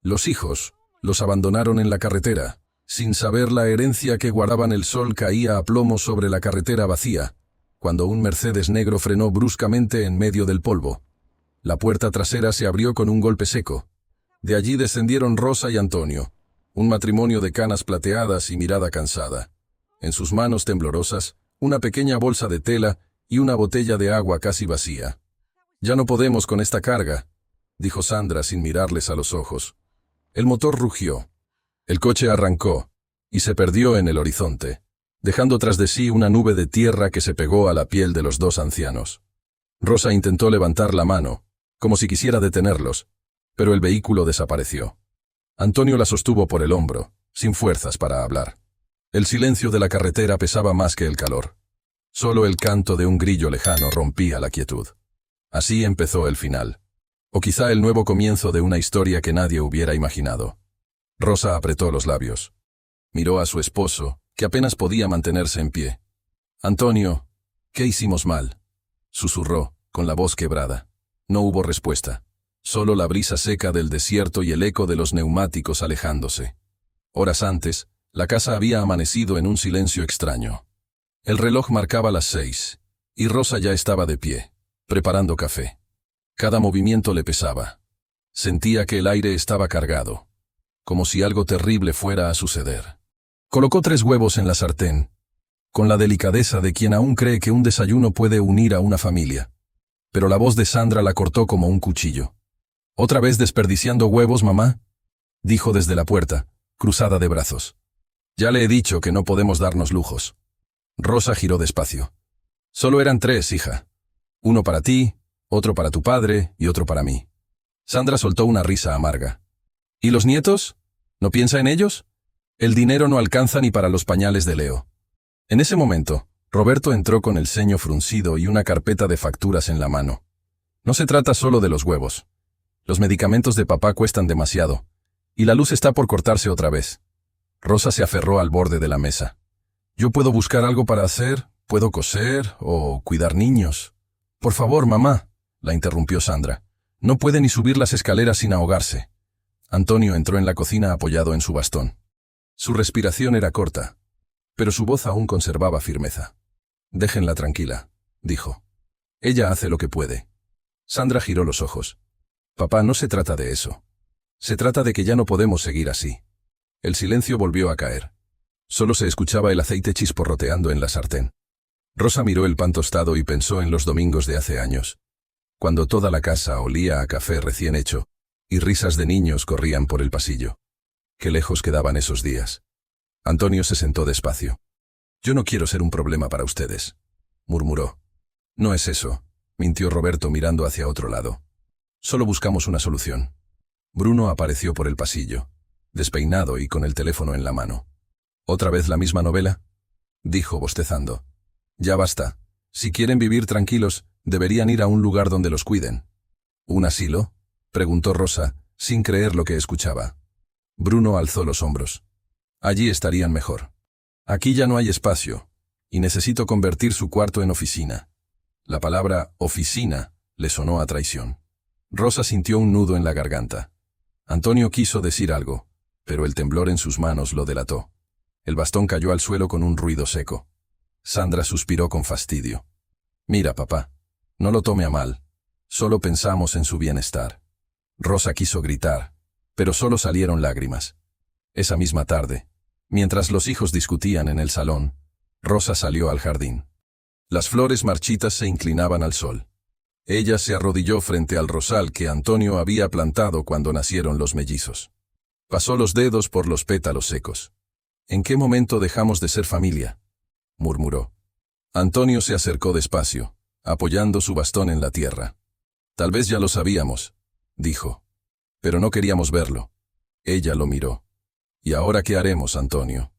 Los hijos los abandonaron en la carretera. Sin saber la herencia que guardaban, el sol caía a plomo sobre la carretera vacía, cuando un Mercedes negro frenó bruscamente en medio del polvo. La puerta trasera se abrió con un golpe seco. De allí descendieron Rosa y Antonio, un matrimonio de canas plateadas y mirada cansada. En sus manos temblorosas, una pequeña bolsa de tela y una botella de agua casi vacía. «Ya no podemos con esta carga», dijo Sandra sin mirarles a los ojos. El motor rugió. El coche arrancó y se perdió en el horizonte, dejando tras de sí una nube de tierra que se pegó a la piel de los dos ancianos. Rosa intentó levantar la mano, como si quisiera detenerlos, pero el vehículo desapareció. Antonio la sostuvo por el hombro, sin fuerzas para hablar. El silencio de la carretera pesaba más que el calor. Solo el canto de un grillo lejano rompía la quietud. Así empezó el final. O quizá el nuevo comienzo de una historia que nadie hubiera imaginado. Rosa apretó los labios. Miró a su esposo, que apenas podía mantenerse en pie. «Antonio, ¿qué hicimos mal?», susurró, con la voz quebrada. No hubo respuesta. Solo la brisa seca del desierto y el eco de los neumáticos alejándose. Horas antes, la casa había amanecido en un silencio extraño. El reloj marcaba las 6, y Rosa ya estaba de pie, preparando café. Cada movimiento le pesaba. Sentía que el aire estaba cargado, como si algo terrible fuera a suceder. Colocó 3 huevos en la sartén, con la delicadeza de quien aún cree que un desayuno puede unir a una familia. Pero la voz de Sandra la cortó como un cuchillo. «¿Otra vez desperdiciando huevos, mamá?», dijo desde la puerta, cruzada de brazos. «Ya le he dicho que no podemos darnos lujos». Rosa giró despacio. «Solo eran 3, hija. Uno para ti, otro para tu padre y otro para mí». Sandra soltó una risa amarga. «¿Y los nietos? ¿No piensa en ellos? El dinero no alcanza ni para los pañales de Leo». En ese momento, Roberto entró con el ceño fruncido y una carpeta de facturas en la mano. «No se trata solo de los huevos. Los medicamentos de papá cuestan demasiado, y la luz está por cortarse otra vez». Rosa se aferró al borde de la mesa. «Yo puedo buscar algo para hacer, puedo coser o cuidar niños». «Por favor, mamá», la interrumpió Sandra. «No puede ni subir las escaleras sin ahogarse». Antonio entró en la cocina apoyado en su bastón. Su respiración era corta, pero su voz aún conservaba firmeza. «Déjenla tranquila», dijo. «Ella hace lo que puede». Sandra giró los ojos. «Papá, no se trata de eso. Se trata de que ya no podemos seguir así». El silencio volvió a caer. Solo se escuchaba el aceite chisporroteando en la sartén. Rosa miró el pan tostado y pensó en los domingos de hace años, cuando toda la casa olía a café recién hecho, y risas de niños corrían por el pasillo. Qué lejos quedaban esos días. Antonio se sentó despacio. «Yo no quiero ser un problema para ustedes», murmuró. «No es eso», mintió Roberto mirando hacia otro lado. «Solo buscamos una solución». Bruno apareció por el pasillo, despeinado y con el teléfono en la mano. «¿Otra vez la misma novela?», dijo bostezando. «Ya basta. Si quieren vivir tranquilos, deberían ir a un lugar donde los cuiden». «¿Un asilo?», preguntó Rosa, sin creer lo que escuchaba. Bruno alzó los hombros. «Allí estarían mejor. Aquí ya no hay espacio, y necesito convertir su cuarto en oficina». La palabra «oficina» le sonó a traición. Rosa sintió un nudo en la garganta. Antonio quiso decir algo, pero el temblor en sus manos lo delató. El bastón cayó al suelo con un ruido seco. Sandra suspiró con fastidio. «Mira, papá, no lo tome a mal. Solo pensamos en su bienestar». Rosa quiso gritar, pero solo salieron lágrimas. Esa misma tarde, mientras los hijos discutían en el salón, Rosa salió al jardín. Las flores marchitas se inclinaban al sol. Ella se arrodilló frente al rosal que Antonio había plantado cuando nacieron los mellizos. Pasó los dedos por los pétalos secos. «¿En qué momento dejamos de ser familia?», murmuró. Antonio se acercó despacio, apoyando su bastón en la tierra. «Tal vez ya lo sabíamos», dijo. «Pero no queríamos verlo». Ella lo miró. «¿Y ahora qué haremos, Antonio?».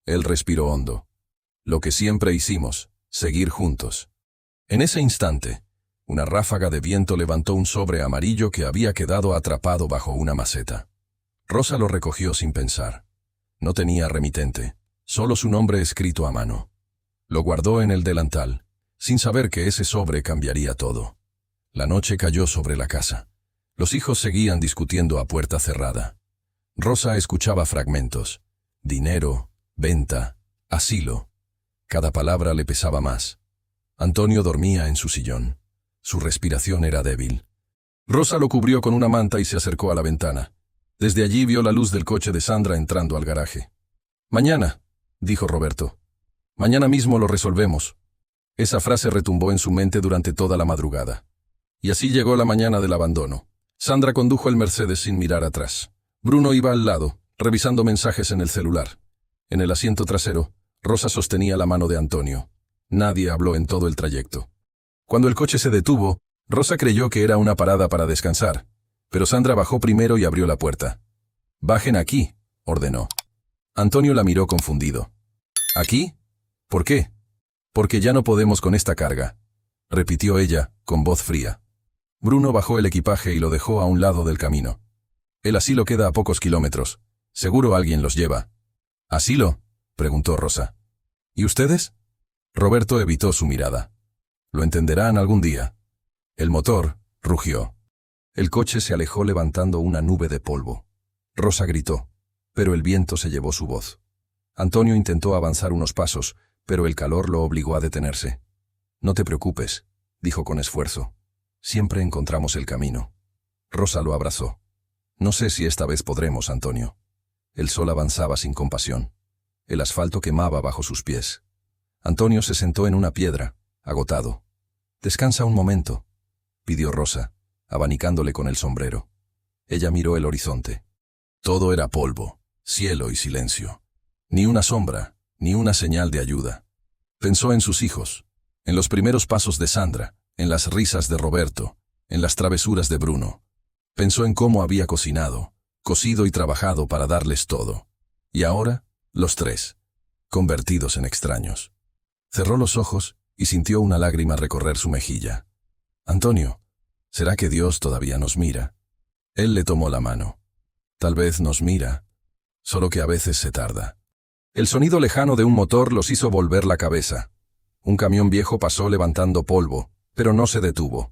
Él respiró hondo. «Lo que siempre hicimos, seguir juntos». En ese instante, una ráfaga de viento levantó un sobre amarillo que había quedado atrapado bajo una maceta. Rosa lo recogió sin pensar. No tenía remitente, solo su nombre escrito a mano. Lo guardó en el delantal, sin saber que ese sobre cambiaría todo. La noche cayó sobre la casa. Los hijos seguían discutiendo a puerta cerrada. Rosa escuchaba fragmentos. Dinero, venta, asilo. Cada palabra le pesaba más. Antonio dormía en su sillón. Su respiración era débil. Rosa lo cubrió con una manta y se acercó a la ventana. Desde allí vio la luz del coche de Sandra entrando al garaje. «Mañana», dijo Roberto. «Mañana mismo lo resolvemos». Esa frase retumbó en su mente durante toda la madrugada. Y así llegó la mañana del abandono. Sandra condujo el Mercedes sin mirar atrás. Bruno iba al lado, revisando mensajes en el celular. En el asiento trasero, Rosa sostenía la mano de Antonio. Nadie habló en todo el trayecto. Cuando el coche se detuvo, Rosa creyó que era una parada para descansar, pero Sandra bajó primero y abrió la puerta. «Bajen aquí», ordenó. Antonio la miró confundido. «¿Aquí? ¿Por qué?» «Porque ya no podemos con esta carga», repitió ella, con voz fría. Bruno bajó el equipaje y lo dejó a un lado del camino. «El asilo queda a pocos kilómetros. Seguro alguien los lleva». «¿Asilo?», preguntó Rosa. «¿Y ustedes?». Roberto evitó su mirada. «Lo entenderán algún día». El motor rugió. El coche se alejó levantando una nube de polvo. Rosa gritó, pero el viento se llevó su voz. Antonio intentó avanzar unos pasos, pero el calor lo obligó a detenerse. «No te preocupes», dijo con esfuerzo. «Siempre encontramos el camino». Rosa lo abrazó. «No sé si esta vez podremos, Antonio». El sol avanzaba sin compasión. El asfalto quemaba bajo sus pies. Antonio se sentó en una piedra, agotado. «Descansa un momento», pidió Rosa, abanicándole con el sombrero. Ella miró el horizonte. Todo era polvo, cielo y silencio. Ni una sombra, ni una señal de ayuda. Pensó en sus hijos, en los primeros pasos de Sandra, en las risas de Roberto, en las travesuras de Bruno. Pensó en cómo había cocinado, cosido y trabajado para darles todo. Y ahora, los tres, convertidos en extraños. Cerró los ojos y sintió una lágrima recorrer su mejilla. «Antonio, ¿será que Dios todavía nos mira?» Él le tomó la mano. «Tal vez nos mira, solo que a veces se tarda». El sonido lejano de un motor los hizo volver la cabeza. Un camión viejo pasó levantando polvo, pero no se detuvo.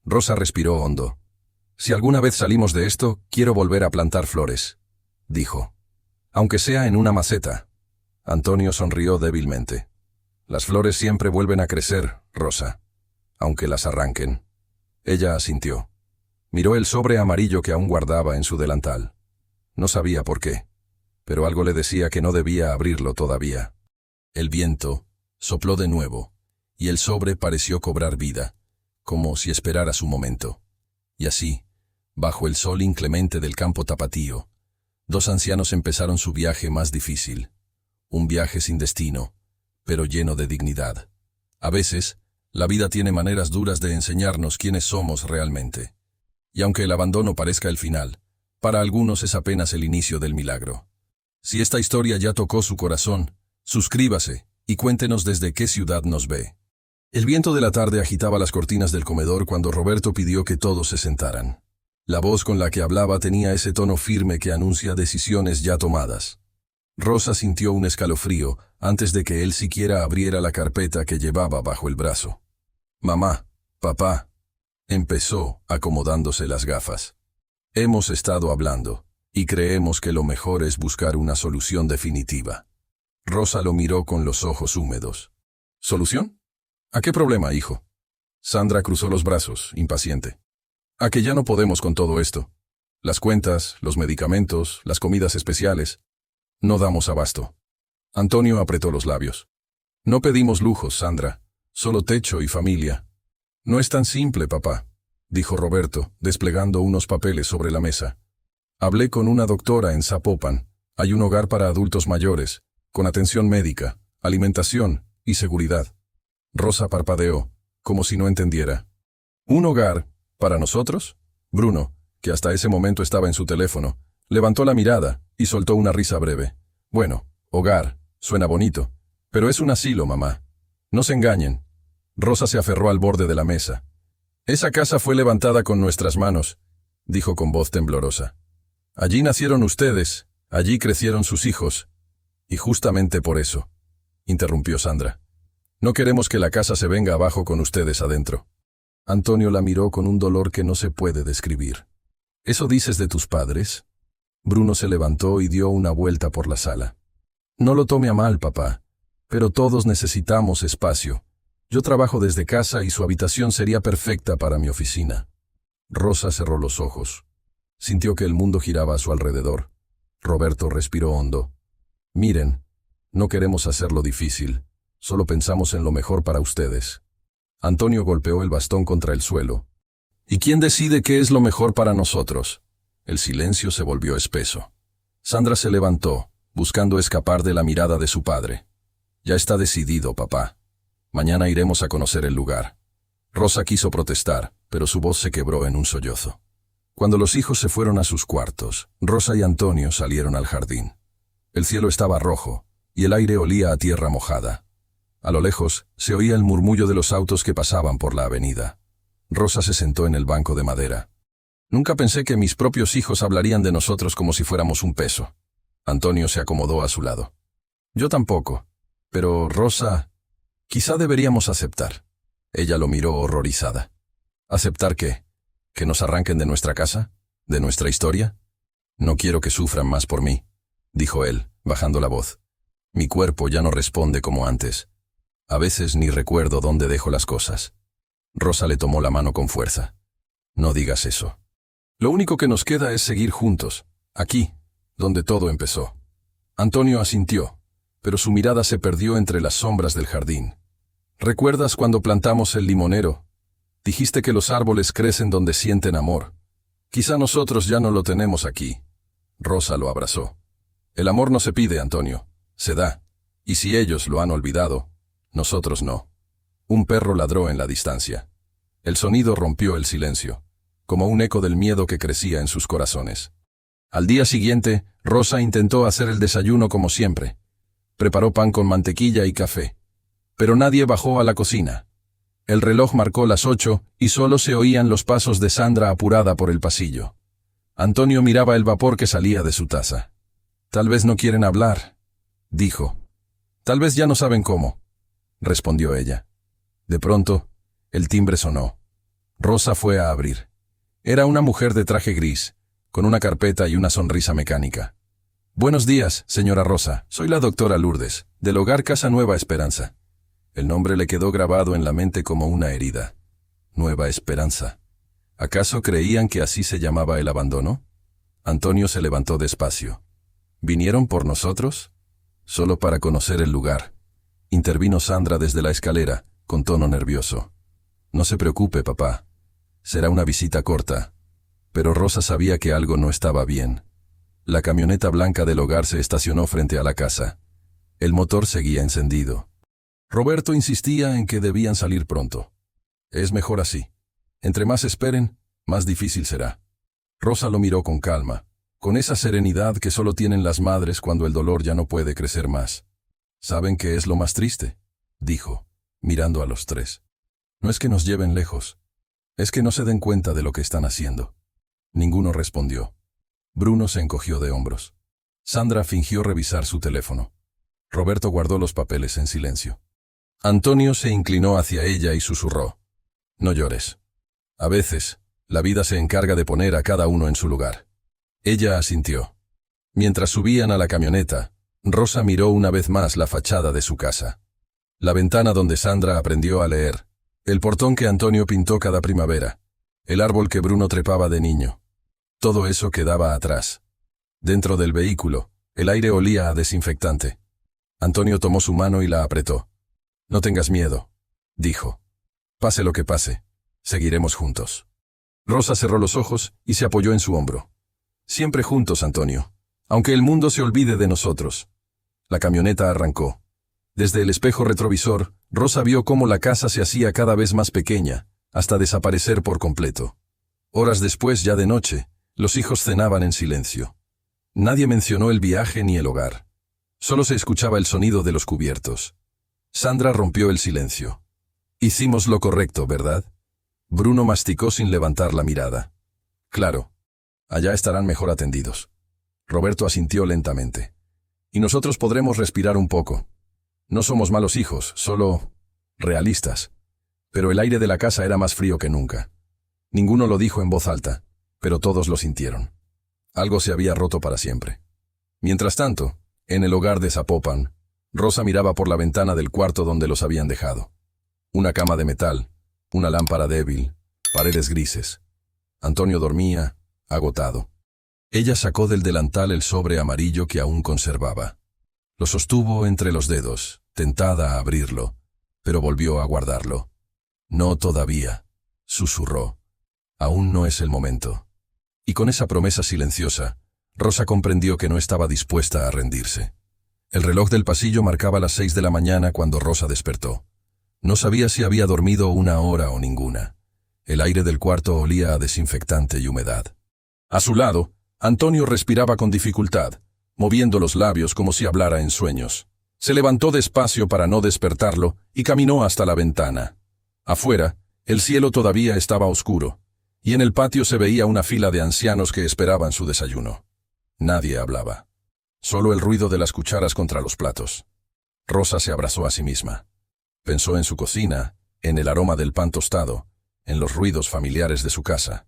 Rosa respiró hondo. «Si alguna vez salimos de esto, quiero volver a plantar flores», dijo. «Aunque sea en una maceta». Antonio sonrió débilmente. «Las flores siempre vuelven a crecer, Rosa, aunque las arranquen». Ella asintió. Miró el sobre amarillo que aún guardaba en su delantal. No sabía por qué, pero algo le decía que no debía abrirlo todavía. El viento sopló de nuevo, y el sobre pareció cobrar vida, como si esperara su momento. Y así, bajo el sol inclemente del campo tapatío, dos ancianos empezaron su viaje más difícil. Un viaje sin destino, pero lleno de dignidad. A veces, la vida tiene maneras duras de enseñarnos quiénes somos realmente. Y aunque el abandono parezca el final, para algunos es apenas el inicio del milagro. Si esta historia ya tocó su corazón, suscríbase y cuéntenos desde qué ciudad nos ve. El viento de la tarde agitaba las cortinas del comedor cuando Roberto pidió que todos se sentaran. La voz con la que hablaba tenía ese tono firme que anuncia decisiones ya tomadas. Rosa sintió un escalofrío antes de que él siquiera abriera la carpeta que llevaba bajo el brazo. «Mamá, papá», empezó, acomodándose las gafas. «Hemos estado hablando, y creemos que lo mejor es buscar una solución definitiva». Rosa lo miró con los ojos húmedos. «¿Solución? ¿A qué problema, hijo?» Sandra cruzó los brazos, impaciente. «A que ya no podemos con todo esto. Las cuentas, los medicamentos, las comidas especiales. No damos abasto». Antonio apretó los labios. «No pedimos lujos, Sandra. Solo techo y familia». «No es tan simple, papá», dijo Roberto, desplegando unos papeles sobre la mesa. «Hablé con una doctora en Zapopan. Hay un hogar para adultos mayores, con atención médica, alimentación y seguridad». Rosa parpadeó, como si no entendiera. «¿Un hogar para nosotros?» Bruno, que hasta ese momento estaba en su teléfono, levantó la mirada y soltó una risa breve. «Bueno, hogar, suena bonito, pero es un asilo, mamá. No se engañen». Rosa se aferró al borde de la mesa. «Esa casa fue levantada con nuestras manos», dijo con voz temblorosa. «Allí nacieron ustedes, allí crecieron sus hijos. Y justamente por eso», interrumpió Sandra, «no queremos que la casa se venga abajo con ustedes adentro». Antonio la miró con un dolor que no se puede describir. «¿Eso dices de tus padres?». Bruno se levantó y dio una vuelta por la sala. No lo tome a mal, papá, pero todos necesitamos espacio. Yo trabajo desde casa y su habitación sería perfecta para mi oficina. Rosa cerró los ojos. Sintió que el mundo giraba a su alrededor. Roberto respiró hondo. Miren, no queremos hacerlo difícil, solo pensamos en lo mejor para ustedes. Antonio golpeó el bastón contra el suelo. ¿Y quién decide qué es lo mejor para nosotros? El silencio se volvió espeso. Sandra se levantó, buscando escapar de la mirada de su padre. Ya está decidido, papá. Mañana iremos a conocer el lugar. Rosa quiso protestar, pero su voz se quebró en un sollozo. Cuando los hijos se fueron a sus cuartos, Rosa y Antonio salieron al jardín. El cielo estaba rojo, y el aire olía a tierra mojada. A lo lejos, se oía el murmullo de los autos que pasaban por la avenida. Rosa se sentó en el banco de madera. Nunca pensé que mis propios hijos hablarían de nosotros como si fuéramos un peso. Antonio se acomodó a su lado. Yo tampoco. Pero, Rosa, quizá deberíamos aceptar. Ella lo miró horrorizada. ¿Aceptar qué? ¿Que nos arranquen de nuestra casa? ¿De nuestra historia? No quiero que sufran más por mí, dijo él, bajando la voz. Mi cuerpo ya no responde como antes. A veces ni recuerdo dónde dejo las cosas. Rosa le tomó la mano con fuerza. No digas eso. Lo único que nos queda es seguir juntos, aquí, donde todo empezó. Antonio asintió, pero su mirada se perdió entre las sombras del jardín. ¿Recuerdas cuando plantamos el limonero? Dijiste que los árboles crecen donde sienten amor. Quizá nosotros ya no lo tenemos aquí. Rosa lo abrazó. El amor no se pide, Antonio, se da. Y si ellos lo han olvidado, nosotros no. Un perro ladró en la distancia. El sonido rompió el silencio, como un eco del miedo que crecía en sus corazones. Al día siguiente, Rosa intentó hacer el desayuno como siempre. Preparó pan con mantequilla y café. Pero nadie bajó a la cocina. El reloj marcó las 8 y solo se oían los pasos de Sandra apurada por el pasillo. Antonio miraba el vapor que salía de su taza. Tal vez no quieren hablar, dijo. Tal vez ya no saben cómo, respondió ella. De pronto, el timbre sonó. Rosa fue a abrir. Era una mujer de traje gris, con una carpeta y una sonrisa mecánica. Buenos días, señora Rosa. Soy la doctora Lourdes, del Hogar Casa Nueva Esperanza. El nombre le quedó grabado en la mente como una herida. Nueva Esperanza. ¿Acaso creían que así se llamaba el abandono? Antonio se levantó despacio. ¿Vinieron por nosotros? Solo para conocer el lugar. Intervino Sandra desde la escalera, con tono nervioso. No se preocupe, papá. Será una visita corta. Pero Rosa sabía que algo no estaba bien. La camioneta blanca del hogar se estacionó frente a la casa. El motor seguía encendido. Roberto insistía en que debían salir pronto. Es mejor así. Entre más esperen, más difícil será. Rosa lo miró con calma, con esa serenidad que solo tienen las madres cuando el dolor ya no puede crecer más. ¿Saben qué es lo más triste?, dijo, mirando a los tres. No es que nos lleven lejos. Es que no se den cuenta de lo que están haciendo. Ninguno respondió. Bruno se encogió de hombros. Sandra fingió revisar su teléfono. Roberto guardó los papeles en silencio. Antonio se inclinó hacia ella y susurró. No llores. A veces, la vida se encarga de poner a cada uno en su lugar. Ella asintió. Mientras subían a la camioneta, Rosa miró una vez más la fachada de su casa. La ventana donde Sandra aprendió a leer. El portón que Antonio pintó cada primavera. El árbol que Bruno trepaba de niño. Todo eso quedaba atrás. Dentro del vehículo, el aire olía a desinfectante. Antonio tomó su mano y la apretó. No tengas miedo, dijo. Pase lo que pase, seguiremos juntos. Rosa cerró los ojos y se apoyó en su hombro. Siempre juntos, Antonio, aunque el mundo se olvide de nosotros. La camioneta arrancó. Desde el espejo retrovisor, Rosa vio cómo la casa se hacía cada vez más pequeña, hasta desaparecer por completo. Horas después, ya de noche, los hijos cenaban en silencio. Nadie mencionó el viaje ni el hogar. Solo se escuchaba el sonido de los cubiertos. Sandra rompió el silencio. Hicimos lo correcto, ¿verdad? Bruno masticó sin levantar la mirada. Claro. Allá estarán mejor atendidos. Roberto asintió lentamente. Y nosotros podremos respirar un poco. No somos malos hijos, solo realistas. Pero el aire de la casa era más frío que nunca. Ninguno lo dijo en voz alta, pero todos lo sintieron. Algo se había roto para siempre. Mientras tanto, en el hogar de Zapopan, Rosa miraba por la ventana del cuarto donde los habían dejado. Una cama de metal, una lámpara débil, paredes grises. Antonio dormía, agotado. Ella sacó del delantal el sobre amarillo que aún conservaba. Lo sostuvo entre los dedos, tentada a abrirlo, pero volvió a guardarlo. No todavía, susurró. Aún no es el momento. Y con esa promesa silenciosa, Rosa comprendió que no estaba dispuesta a rendirse. El reloj del pasillo marcaba las 6 de la mañana cuando Rosa despertó. No sabía si había dormido 1 hora o ninguna. El aire del cuarto olía a desinfectante y humedad. A su lado, Antonio respiraba con dificultad, moviendo los labios como si hablara en sueños. Se levantó despacio para no despertarlo y caminó hasta la ventana. Afuera, el cielo todavía estaba oscuro, y en el patio se veía una fila de ancianos que esperaban su desayuno. Nadie hablaba. Solo el ruido de las cucharas contra los platos. Rosa se abrazó a sí misma. Pensó en su cocina, en el aroma del pan tostado, en los ruidos familiares de su casa.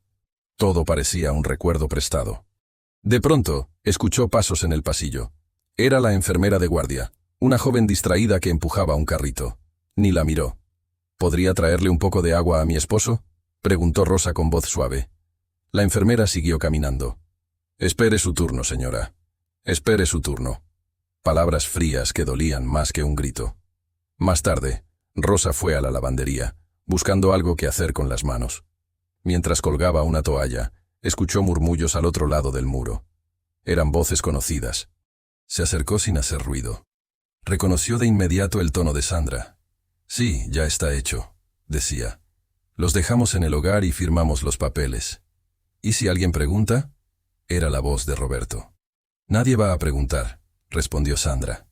Todo parecía un recuerdo prestado. De pronto, escuchó pasos en el pasillo. Era la enfermera de guardia, una joven distraída que empujaba un carrito. Ni la miró. ¿Podría traerle un poco de agua a mi esposo?, preguntó Rosa con voz suave. La enfermera siguió caminando. Espere su turno, señora. Espere su turno. Palabras frías que dolían más que un grito. Más tarde, Rosa fue a la lavandería, buscando algo que hacer con las manos. Mientras colgaba una toalla, escuchó murmullos al otro lado del muro. Eran voces conocidas. Se acercó sin hacer ruido. Reconoció de inmediato el tono de Sandra. Sí, ya está hecho, decía. Los dejamos en el hogar y firmamos los papeles. ¿Y si alguien pregunta? Era la voz de Roberto. Nadie va a preguntar, respondió Sandra.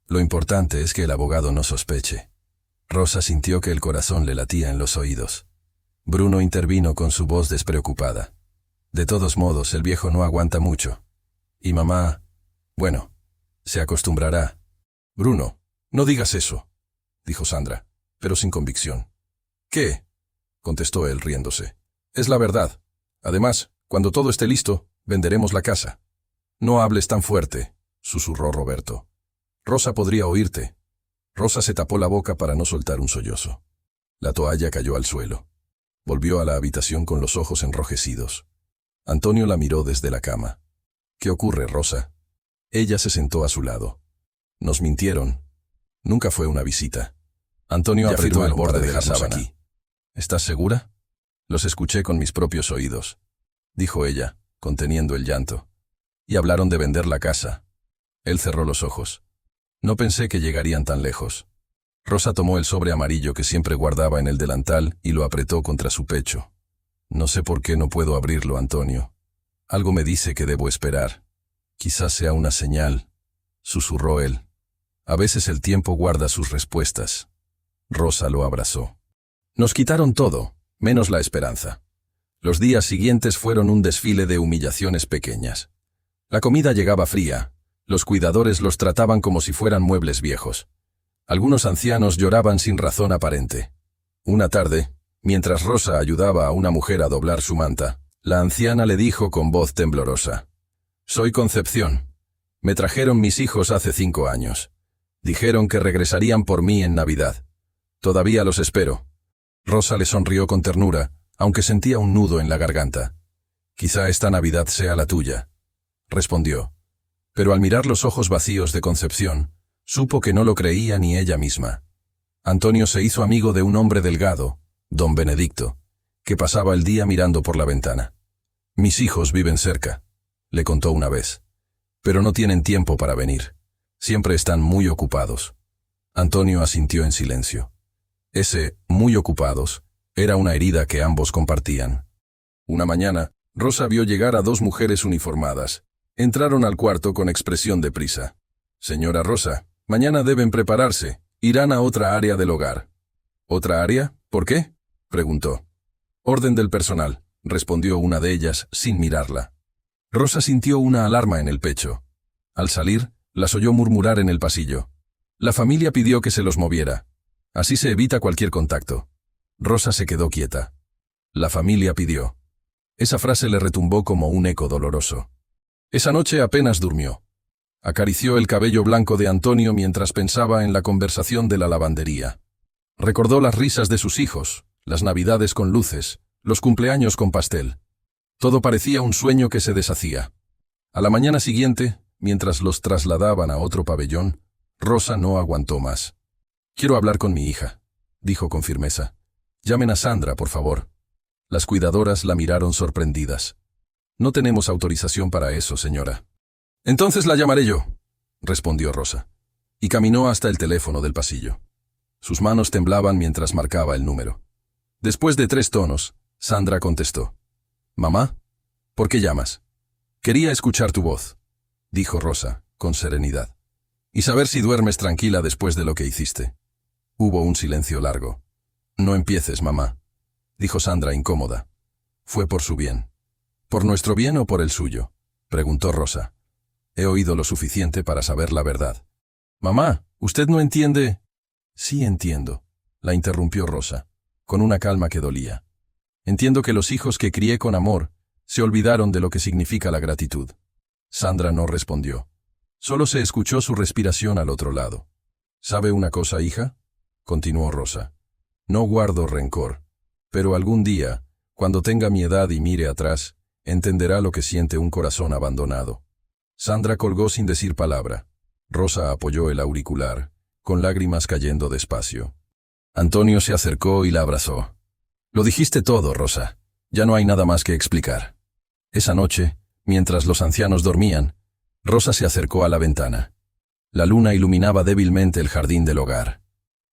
Lo importante es que el abogado no sospeche. Rosa sintió que el corazón le latía en los oídos. Bruno intervino con su voz despreocupada. De todos modos, el viejo no aguanta mucho. Y mamá, bueno, se acostumbrará. Bruno, no digas eso, dijo Sandra, pero sin convicción. ¿Qué?, contestó él riéndose. Es la verdad. Además, cuando todo esté listo, venderemos la casa. No hables tan fuerte, susurró Roberto. Rosa podría oírte. Rosa se tapó la boca para no soltar un sollozo. La toalla cayó al suelo. Volvió a la habitación con los ojos enrojecidos. Antonio la miró desde la cama. ¿Qué ocurre, Rosa? Ella se sentó a su lado. Nos mintieron. Nunca fue una visita. Antonio apretó el borde de la sábana. Aquí. ¿Estás segura? Los escuché con mis propios oídos, dijo ella, conteniendo el llanto. Y hablaron de vender la casa. Él cerró los ojos. No pensé que llegarían tan lejos. Rosa tomó el sobre amarillo que siempre guardaba en el delantal y lo apretó contra su pecho. No sé por qué no puedo abrirlo, Antonio. Algo me dice que debo esperar. Quizás sea una señal, susurró él. A veces el tiempo guarda sus respuestas. Rosa lo abrazó. Nos quitaron todo, menos la esperanza. Los días siguientes fueron un desfile de humillaciones pequeñas. La comida llegaba fría. Los cuidadores los trataban como si fueran muebles viejos. Algunos ancianos lloraban sin razón aparente. Una tarde, mientras Rosa ayudaba a una mujer a doblar su manta, la anciana le dijo con voz temblorosa: «Soy Concepción. Me trajeron mis hijos hace 5 años. Dijeron que regresarían por mí en Navidad. Todavía los espero». Rosa le sonrió con ternura, aunque sentía un nudo en la garganta. «Quizá esta Navidad sea la tuya», respondió. Pero al mirar los ojos vacíos de Concepción, supo que no lo creía ni ella misma. Antonio se hizo amigo de un hombre delgado, don Benedicto, que pasaba el día mirando por la ventana. «Mis hijos viven cerca», le contó una vez. «Pero no tienen tiempo para venir. Siempre están muy ocupados». Antonio asintió en silencio. Ese «muy ocupados» era una herida que ambos compartían. Una mañana, Rosa vio llegar a 2 mujeres uniformadas. Entraron al cuarto con expresión de prisa. «Señora Rosa, mañana deben prepararse. Irán a otra área del hogar». «¿Otra área? ¿Por qué?», preguntó. «Orden del personal», respondió una de ellas sin mirarla. Rosa sintió una alarma en el pecho. Al salir, las oyó murmurar en el pasillo. La familia pidió que se los moviera. Así se evita cualquier contacto. Rosa se quedó quieta. La familia pidió. Esa frase le retumbó como un eco doloroso. Esa noche apenas durmió. Acarició el cabello blanco de Antonio mientras pensaba en la conversación de la lavandería. Recordó las risas de sus hijos, las navidades con luces, los cumpleaños con pastel. Todo parecía un sueño que se deshacía. A la mañana siguiente, mientras los trasladaban a otro pabellón, Rosa no aguantó más. «Quiero hablar con mi hija», dijo con firmeza. «Llamen a Sandra, por favor». Las cuidadoras la miraron sorprendidas. «No tenemos autorización para eso, señora». «Entonces la llamaré yo», respondió Rosa, y caminó hasta el teléfono del pasillo. Sus manos temblaban mientras marcaba el número. Después de 3 tonos, Sandra contestó. «¿Mamá? ¿Por qué llamas?» «Quería escuchar tu voz», dijo Rosa, con serenidad, «y saber si duermes tranquila después de lo que hiciste». Hubo un silencio largo. «No empieces, mamá», dijo Sandra incómoda. «Fue por su bien». «¿Por nuestro bien o por el suyo?», preguntó Rosa. «He oído lo suficiente para saber la verdad». «Mamá, ¿usted no entiende?» «Sí entiendo», la interrumpió Rosa, con una calma que dolía. «Entiendo que los hijos que crié con amor se olvidaron de lo que significa la gratitud». Sandra no respondió. Solo se escuchó su respiración al otro lado. «¿Sabe una cosa, hija?», continuó Rosa. «No guardo rencor, pero algún día, cuando tenga mi edad y mire atrás, entenderá lo que siente un corazón abandonado». Sandra colgó sin decir palabra. Rosa apoyó el auricular, con lágrimas cayendo despacio. Antonio se acercó y la abrazó. «Lo dijiste todo, Rosa. Ya no hay nada más que explicar». Esa noche, mientras los ancianos dormían, Rosa se acercó a la ventana. La luna iluminaba débilmente el jardín del hogar.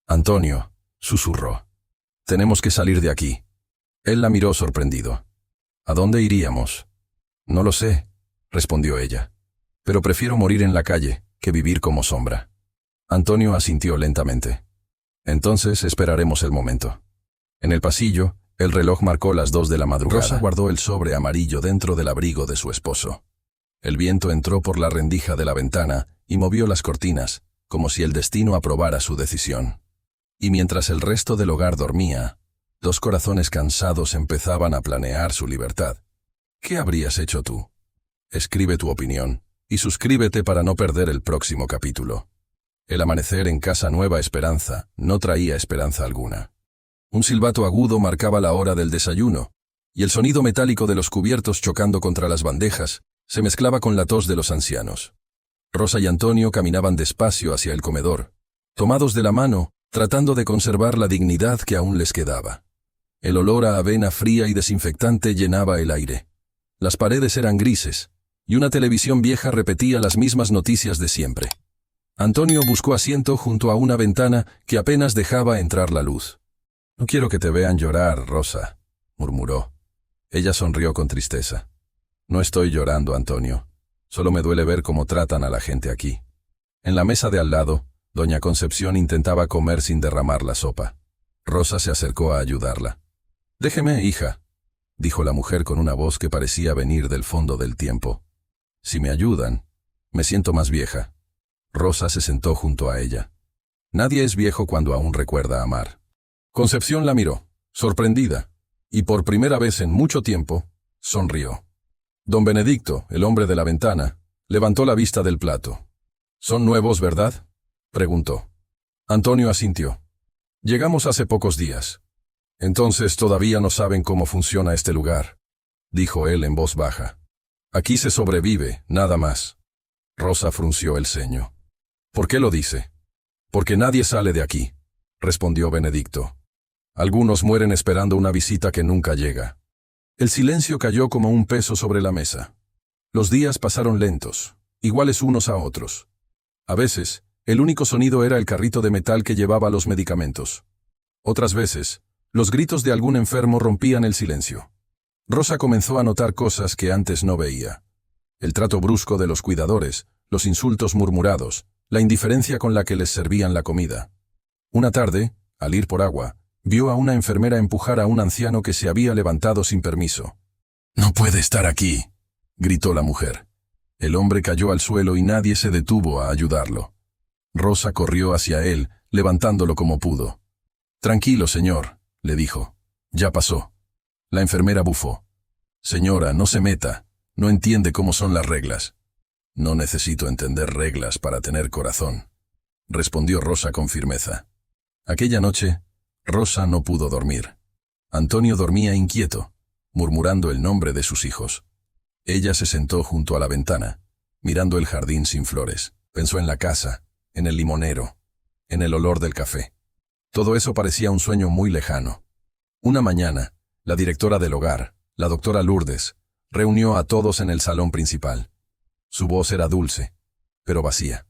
«Antonio», susurró, «tenemos que salir de aquí». Él la miró sorprendido. «¿A dónde iríamos?» «No lo sé», respondió ella. «Pero prefiero morir en la calle que vivir como sombra». Antonio asintió lentamente. «Entonces esperaremos el momento». En el pasillo, el reloj marcó las 2 de la madrugada. Rosa guardó el sobre amarillo dentro del abrigo de su esposo. El viento entró por la rendija de la ventana y movió las cortinas, como si el destino aprobara su decisión. Y mientras el resto del hogar dormía, 2 corazones cansados empezaban a planear su libertad. ¿Qué habrías hecho tú? Escribe tu opinión y suscríbete para no perder el próximo capítulo. El amanecer en Casa Nueva Esperanza no traía esperanza alguna. Un silbato agudo marcaba la hora del desayuno, y el sonido metálico de los cubiertos chocando contra las bandejas se mezclaba con la tos de los ancianos. Rosa y Antonio caminaban despacio hacia el comedor, tomados de la mano, tratando de conservar la dignidad que aún les quedaba. El olor a avena fría y desinfectante llenaba el aire. Las paredes eran grises, y una televisión vieja repetía las mismas noticias de siempre. Antonio buscó asiento junto a una ventana que apenas dejaba entrar la luz. «No quiero que te vean llorar, Rosa», murmuró. Ella sonrió con tristeza. «No estoy llorando, Antonio. Solo me duele ver cómo tratan a la gente aquí». En la mesa de al lado, doña Concepción intentaba comer sin derramar la sopa. Rosa se acercó a ayudarla. «Déjeme, hija», dijo la mujer con una voz que parecía venir del fondo del tiempo. «Si me ayudan, me siento más vieja». Rosa se sentó junto a ella. Nadie es viejo cuando aún recuerda amar. Concepción la miró, sorprendida, y por primera vez en mucho tiempo, sonrió. Don Benedicto, el hombre de la ventana, levantó la vista del plato. «¿Son nuevos, verdad?», preguntó. Antonio asintió. «Llegamos hace pocos días. Entonces todavía no saben cómo funciona este lugar», dijo él en voz baja. «Aquí se sobrevive, nada más». Rosa frunció el ceño. «¿Por qué lo dice?» «Porque nadie sale de aquí», respondió Benedicto. «Algunos mueren esperando una visita que nunca llega». El silencio cayó como un peso sobre la mesa. Los días pasaron lentos, iguales unos a otros. A veces, el único sonido era el carrito de metal que llevaba los medicamentos. Otras veces, los gritos de algún enfermo rompían el silencio. Rosa comenzó a notar cosas que antes no veía. El trato brusco de los cuidadores, los insultos murmurados, la indiferencia con la que les servían la comida. Una tarde, al ir por agua, vio a una enfermera empujar a un anciano que se había levantado sin permiso. «No puede estar aquí», gritó la mujer. El hombre cayó al suelo y nadie se detuvo a ayudarlo. Rosa corrió hacia él, levantándolo como pudo. «Tranquilo, señor», le dijo. «Ya pasó». La enfermera bufó. «Señora, no se meta. No entiende cómo son las reglas. No necesito entender reglas para tener corazón, respondió Rosa con firmeza. Aquella noche, Rosa no pudo dormir. Antonio dormía inquieto, murmurando el nombre de sus hijos. Ella se sentó junto a la ventana, mirando el jardín sin flores. Pensó en la casa, en el limonero, en el olor del café. Todo eso parecía un sueño muy lejano. Una mañana, la directora del hogar, la doctora Lourdes, reunió a todos en el salón principal. Su voz era dulce, pero vacía.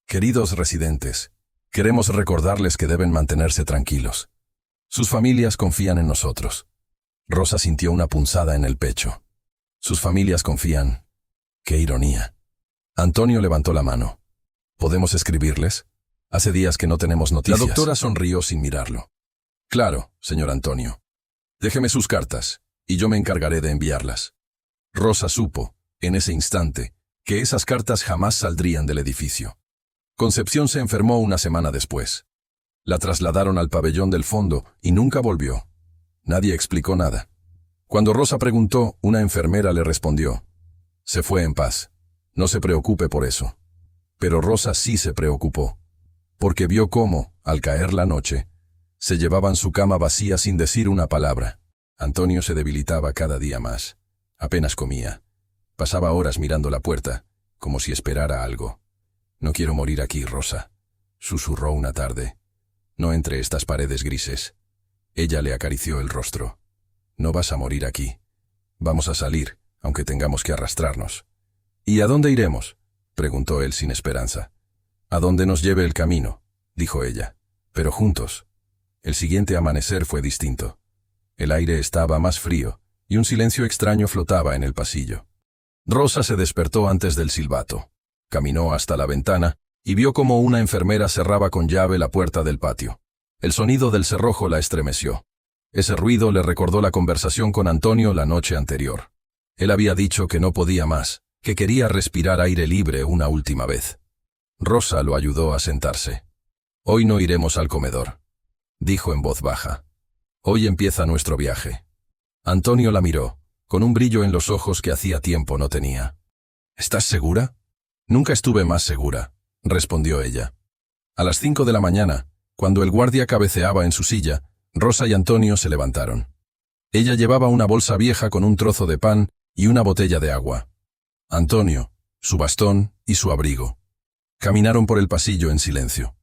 Queridos residentes, queremos recordarles que deben mantenerse tranquilos. Sus familias confían en nosotros. Rosa sintió una punzada en el pecho. Sus familias confían. ¡Qué ironía! Antonio levantó la mano. ¿Podemos escribirles? Hace días que no tenemos noticias. La doctora sonrió sin mirarlo. Claro, señor Antonio. Déjeme sus cartas, y yo me encargaré de enviarlas. Rosa supo, en ese instante, que esas cartas jamás saldrían del edificio. Concepción se enfermó una semana después. La trasladaron al pabellón del fondo y nunca volvió. Nadie explicó nada. Cuando Rosa preguntó, una enfermera le respondió: se fue en paz. No se preocupe por eso. Pero Rosa sí se preocupó, porque vio cómo, al caer la noche, se llevaban su cama vacía sin decir una palabra. Antonio se debilitaba cada día más. Apenas comía. Pasaba horas mirando la puerta, como si esperara algo. «No quiero morir aquí, Rosa», susurró una tarde. «No entre estas paredes grises». Ella le acarició el rostro. «No vas a morir aquí. Vamos a salir, aunque tengamos que arrastrarnos». «¿Y a dónde iremos?», preguntó él sin esperanza. «A donde nos lleve el camino», dijo ella, «pero juntos». El siguiente amanecer fue distinto. El aire estaba más frío, y un silencio extraño flotaba en el pasillo. Rosa se despertó antes del silbato. Caminó hasta la ventana y vio cómo una enfermera cerraba con llave la puerta del patio. El sonido del cerrojo la estremeció. Ese ruido le recordó la conversación con Antonio la noche anterior. Él había dicho que no podía más, que quería respirar aire libre una última vez. Rosa lo ayudó a sentarse. «Hoy no iremos al comedor», dijo en voz baja. «Hoy empieza nuestro viaje». Antonio la miró, con un brillo en los ojos que hacía tiempo no tenía. «¿Estás segura?» «Nunca estuve más segura», respondió ella. A las 5 de la mañana, cuando el guardia cabeceaba en su silla, Rosa y Antonio se levantaron. Ella llevaba una bolsa vieja con un trozo de pan y una botella de agua. Antonio, su bastón y su abrigo. Caminaron por el pasillo en silencio.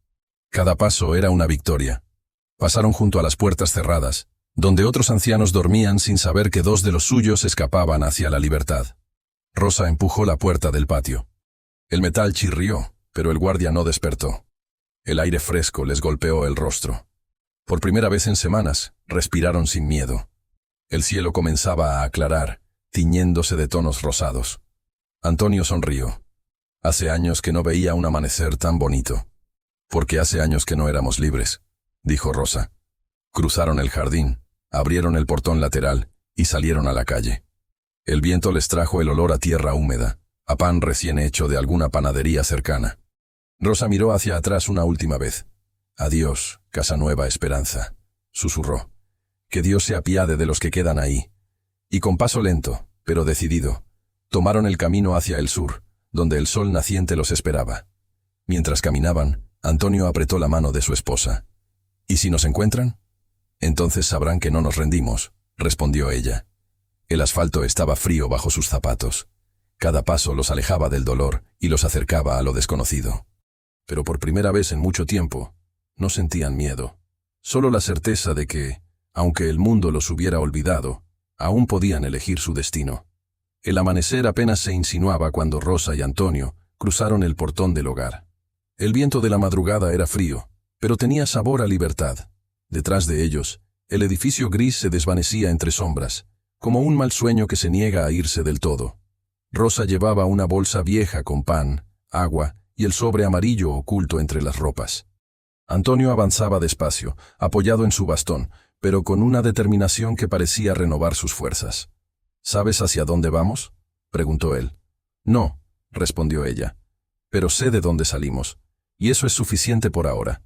Cada paso era una victoria. Pasaron junto a las puertas cerradas, donde otros ancianos dormían sin saber que 2 de los suyos escapaban hacia la libertad. Rosa empujó la puerta del patio. El metal chirrió, pero el guardia no despertó. El aire fresco les golpeó el rostro. Por primera vez en semanas, respiraron sin miedo. El cielo comenzaba a aclarar, tiñéndose de tonos rosados. Antonio sonrió. Hace años que no veía un amanecer tan bonito. Porque hace años que no éramos libres, dijo Rosa. Cruzaron el jardín, abrieron el portón lateral y salieron a la calle. El viento les trajo el olor a tierra húmeda, a pan recién hecho de alguna panadería cercana. Rosa miró hacia atrás una última vez. «Adiós, casa nueva esperanza», susurró. «Que Dios se apiade de los que quedan ahí». Y con paso lento, pero decidido, tomaron el camino hacia el sur, donde el sol naciente los esperaba. Mientras caminaban, Antonio apretó la mano de su esposa. «¿Y si nos encuentran?» «Entonces sabrán que no nos rendimos», respondió ella. El asfalto estaba frío bajo sus zapatos. Cada paso los alejaba del dolor y los acercaba a lo desconocido. Pero por primera vez en mucho tiempo, no sentían miedo. Solo la certeza de que, aunque el mundo los hubiera olvidado, aún podían elegir su destino. El amanecer apenas se insinuaba cuando Rosa y Antonio cruzaron el portón del hogar. El viento de la madrugada era frío, pero tenía sabor a libertad. Detrás de ellos, el edificio gris se desvanecía entre sombras, como un mal sueño que se niega a irse del todo. Rosa llevaba una bolsa vieja con pan, agua y el sobre amarillo oculto entre las ropas. Antonio avanzaba despacio, apoyado en su bastón, pero con una determinación que parecía renovar sus fuerzas. «¿Sabes hacia dónde vamos?», preguntó él. «No», respondió ella, «pero sé de dónde salimos, y eso es suficiente por ahora».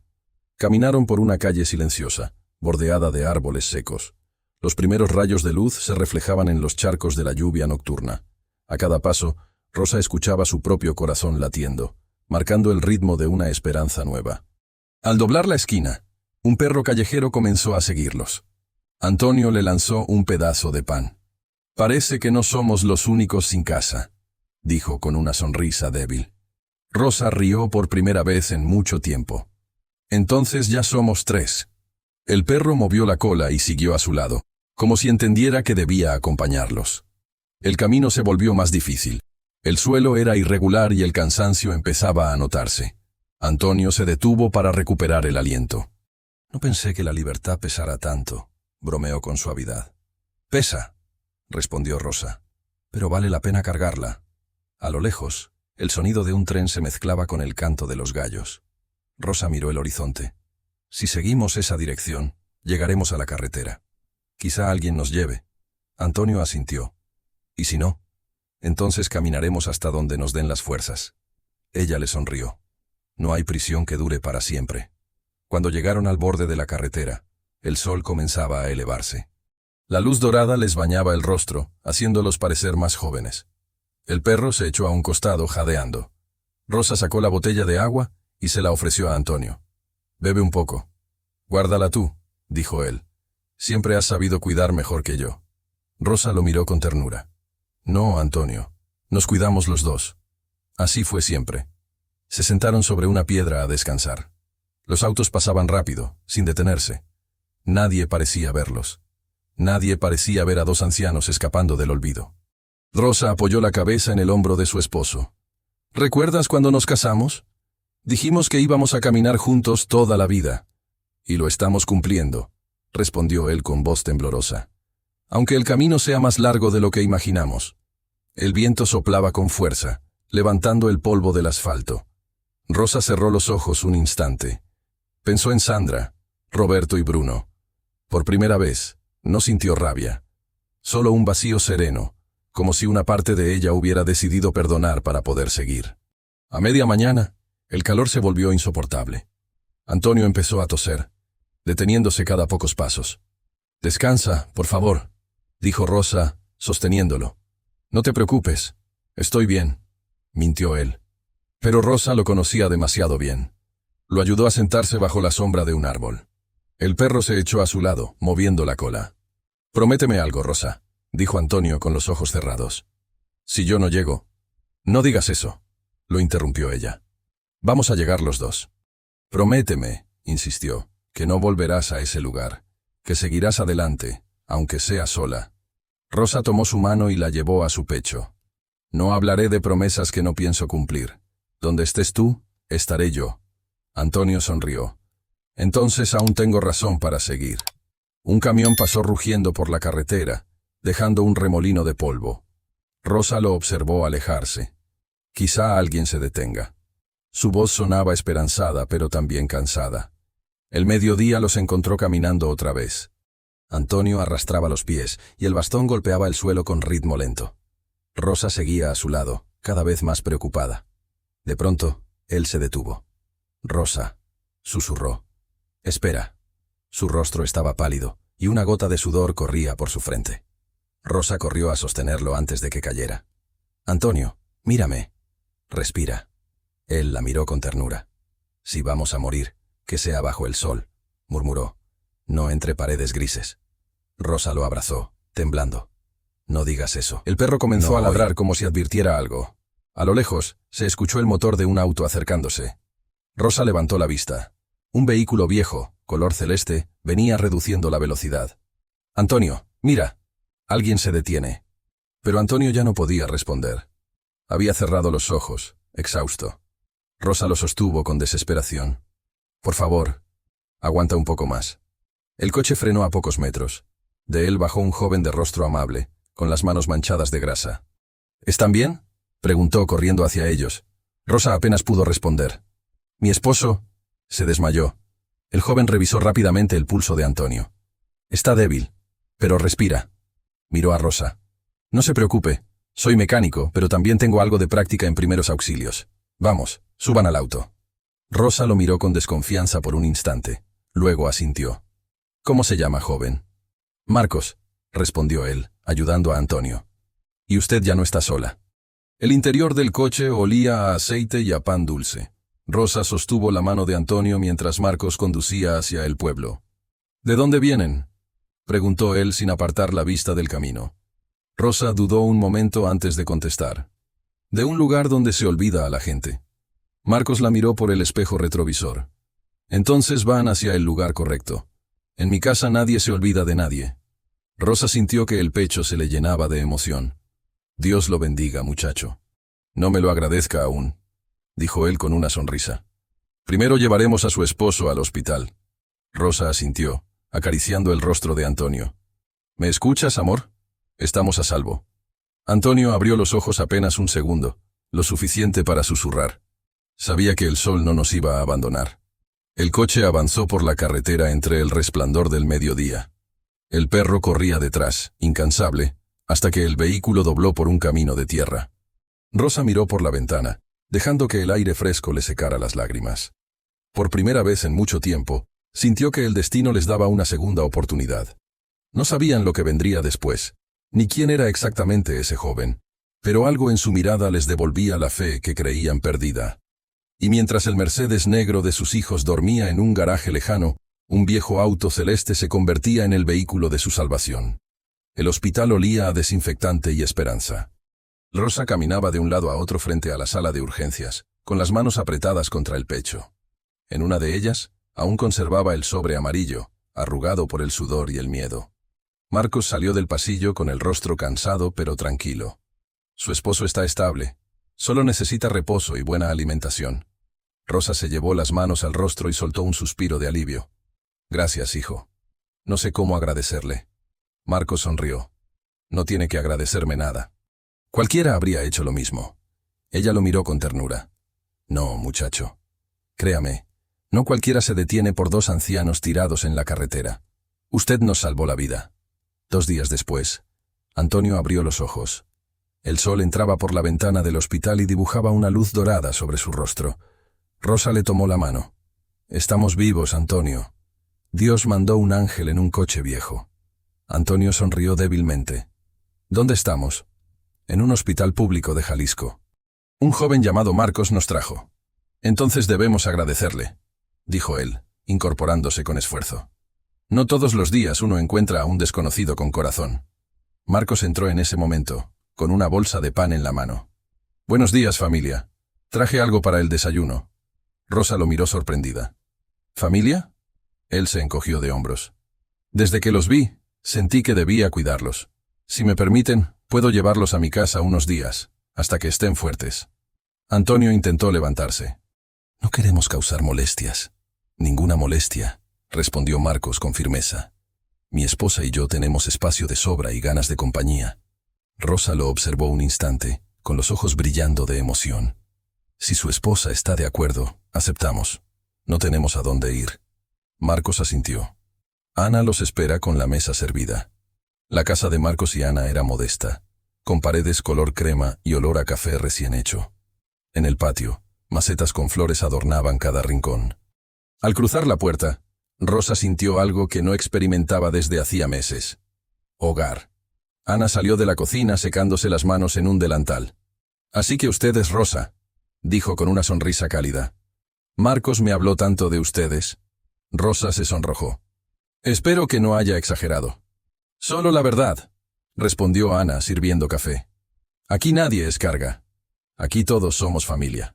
Caminaron por una calle silenciosa, bordeada de árboles secos. Los primeros rayos de luz se reflejaban en los charcos de la lluvia nocturna. A cada paso, Rosa escuchaba su propio corazón latiendo, marcando el ritmo de una esperanza nueva. Al doblar la esquina, un perro callejero comenzó a seguirlos. Antonio le lanzó un pedazo de pan. «Parece que no somos los únicos sin casa», dijo con una sonrisa débil. Rosa rió por primera vez en mucho tiempo. «Entonces ya somos 3». El perro movió la cola y siguió a su lado, como si entendiera que debía acompañarlos. El camino se volvió más difícil. El suelo era irregular y el cansancio empezaba a notarse. Antonio se detuvo para recuperar el aliento. «No pensé que la libertad pesara tanto», bromeó con suavidad. «Pesa», respondió Rosa, «pero vale la pena cargarla». A lo lejos, el sonido de un tren se mezclaba con el canto de los gallos. Rosa miró el horizonte. «Si seguimos esa dirección, llegaremos a la carretera. Quizá alguien nos lleve». Antonio asintió. «¿Y si no? Entonces caminaremos hasta donde nos den las fuerzas». Ella le sonrió. «No hay prisión que dure para siempre». Cuando llegaron al borde de la carretera, el sol comenzaba a elevarse. La luz dorada les bañaba el rostro, haciéndolos parecer más jóvenes. El perro se echó a un costado jadeando. Rosa sacó la botella de agua y se la ofreció a Antonio. «Bebe un poco». «Guárdala tú», dijo él. «Siempre has sabido cuidar mejor que yo». Rosa lo miró con ternura. «No, Antonio. Nos cuidamos los dos. Así fue siempre». Se sentaron sobre una piedra a descansar. Los autos pasaban rápido, sin detenerse. Nadie parecía verlos. Nadie parecía ver a 2 ancianos escapando del olvido. Rosa apoyó la cabeza en el hombro de su esposo. «¿Recuerdas cuando nos casamos? Dijimos que íbamos a caminar juntos toda la vida. Y lo estamos cumpliendo», respondió él con voz temblorosa. «Aunque el camino sea más largo de lo que imaginamos». El viento soplaba con fuerza, levantando el polvo del asfalto. Rosa cerró los ojos un instante. Pensó en Sandra, Roberto y Bruno. Por primera vez, no sintió rabia. Solo un vacío sereno, como si una parte de ella hubiera decidido perdonar para poder seguir. A media mañana, el calor se volvió insoportable. Antonio empezó a toser, deteniéndose cada pocos pasos. «Descansa, por favor», dijo Rosa, sosteniéndolo. «No te preocupes, estoy bien», mintió él. Pero Rosa lo conocía demasiado bien. Lo ayudó a sentarse bajo la sombra de un árbol. El perro se echó a su lado, moviendo la cola. «Prométeme algo, Rosa», dijo Antonio con los ojos cerrados. «Si yo no llego». «No digas eso», lo interrumpió ella. «Vamos a llegar los dos». «Prométeme», insistió, «que no volverás a ese lugar, que seguirás adelante, aunque sea sola». Rosa tomó su mano y la llevó a su pecho. «No hablaré de promesas que no pienso cumplir. Donde estés tú, estaré yo». Antonio sonrió. «Entonces aún tengo razón para seguir». Un camión pasó rugiendo por la carretera, dejando un remolino de polvo. Rosa lo observó alejarse. Quizá alguien se detenga. Su voz sonaba esperanzada, pero también cansada. El mediodía los encontró caminando otra vez. Antonio arrastraba los pies y el bastón golpeaba el suelo con ritmo lento. Rosa seguía a su lado, cada vez más preocupada. De pronto, él se detuvo. «Rosa», susurró. «Espera». Su rostro estaba pálido, y una gota de sudor corría por su frente. Rosa corrió a sostenerlo antes de que cayera. «Antonio, mírame. Respira». Él la miró con ternura. «Si vamos a morir, que sea bajo el sol», murmuró. «No entre paredes grises». Rosa lo abrazó, temblando. «No digas eso». El perro comenzó a ladrar como si advirtiera algo. A lo lejos, se escuchó el motor de un auto acercándose. Rosa levantó la vista. Un vehículo viejo, color celeste, venía reduciendo la velocidad. «Antonio, mira». Alguien se detiene. Pero Antonio ya no podía responder. Había cerrado los ojos, exhausto. Rosa lo sostuvo con desesperación. «Por favor, aguanta un poco más». El coche frenó a pocos metros. De él bajó un joven de rostro amable, con las manos manchadas de grasa. «¿Están bien?», preguntó corriendo hacia ellos. Rosa apenas pudo responder. «Mi esposo…» Se desmayó. El joven revisó rápidamente el pulso de Antonio. «Está débil, pero respira». Miró a Rosa. «No se preocupe, soy mecánico, pero también tengo algo de práctica en primeros auxilios. Vamos, suban al auto». Rosa lo miró con desconfianza por un instante. Luego asintió. «¿Cómo se llama, joven?». «Marcos», respondió él, ayudando a Antonio. Y usted ya no está sola. El interior del coche olía a aceite y a pan dulce. Rosa sostuvo la mano de Antonio mientras Marcos conducía hacia el pueblo. ¿De dónde vienen?, preguntó él sin apartar la vista del camino. Rosa dudó un momento antes de contestar. De un lugar donde se olvida a la gente. Marcos la miró por el espejo retrovisor. Entonces van hacia el lugar correcto. En mi casa nadie se olvida de nadie. Rosa sintió que el pecho se le llenaba de emoción. Dios lo bendiga, muchacho. No me lo agradezca aún, dijo él con una sonrisa. Primero llevaremos a su esposo al hospital. Rosa asintió, acariciando el rostro de Antonio. ¿Me escuchas, amor? Estamos a salvo. Antonio abrió los ojos apenas un segundo, lo suficiente para susurrar. Sabía que el sol no nos iba a abandonar. El coche avanzó por la carretera entre el resplandor del mediodía. El perro corría detrás, incansable, hasta que el vehículo dobló por un camino de tierra. Rosa miró por la ventana, dejando que el aire fresco le secara las lágrimas. Por primera vez en mucho tiempo, sintió que el destino les daba una segunda oportunidad. No sabían lo que vendría después, ni quién era exactamente ese joven, pero algo en su mirada les devolvía la fe que creían perdida. Y mientras el Mercedes negro de sus hijos dormía en un garaje lejano, un viejo auto celeste se convertía en el vehículo de su salvación. El hospital olía a desinfectante y esperanza. Rosa caminaba de un lado a otro frente a la sala de urgencias, con las manos apretadas contra el pecho. En una de ellas, aún conservaba el sobre amarillo, arrugado por el sudor y el miedo. Marcos salió del pasillo con el rostro cansado pero tranquilo. Su esposo está estable. Solo necesita reposo y buena alimentación. Rosa se llevó las manos al rostro y soltó un suspiro de alivio. Gracias, hijo. No sé cómo agradecerle. Marcos sonrió. No tiene que agradecerme nada. Cualquiera habría hecho lo mismo. Ella lo miró con ternura. No, muchacho. Créame, no cualquiera se detiene por dos ancianos tirados en la carretera. Usted nos salvó la vida. 2 días después, Antonio abrió los ojos. El sol entraba por la ventana del hospital y dibujaba una luz dorada sobre su rostro. Rosa le tomó la mano. Estamos vivos, Antonio. Dios mandó un ángel en un coche viejo. Antonio sonrió débilmente. ¿Dónde estamos? En un hospital público de Jalisco. Un joven llamado Marcos nos trajo. Entonces debemos agradecerle, dijo él, incorporándose con esfuerzo. No todos los días uno encuentra a un desconocido con corazón. Marcos entró en ese momento, con una bolsa de pan en la mano. Buenos días, familia. Traje algo para el desayuno. Rosa lo miró sorprendida. ¿Familia? Él se encogió de hombros. Desde que los vi, sentí que debía cuidarlos. Si me permiten, puedo llevarlos a mi casa unos días, hasta que estén fuertes. Antonio intentó levantarse. No queremos causar molestias. Ninguna molestia, respondió Marcos con firmeza. Mi esposa y yo tenemos espacio de sobra y ganas de compañía. Rosa lo observó un instante, con los ojos brillando de emoción. Si su esposa está de acuerdo, aceptamos. No tenemos a dónde ir. Marcos asintió. Ana los espera con la mesa servida. La casa de Marcos y Ana era modesta, con paredes color crema y olor a café recién hecho. En el patio, macetas con flores adornaban cada rincón. Al cruzar la puerta, Rosa sintió algo que no experimentaba desde hacía meses. Hogar. Ana salió de la cocina secándose las manos en un delantal. Así que usted es Rosa, dijo con una sonrisa cálida. Marcos me habló tanto de ustedes. Rosa se sonrojó. Espero que no haya exagerado. Solo la verdad, respondió Ana sirviendo café. Aquí nadie es carga. Aquí todos somos familia.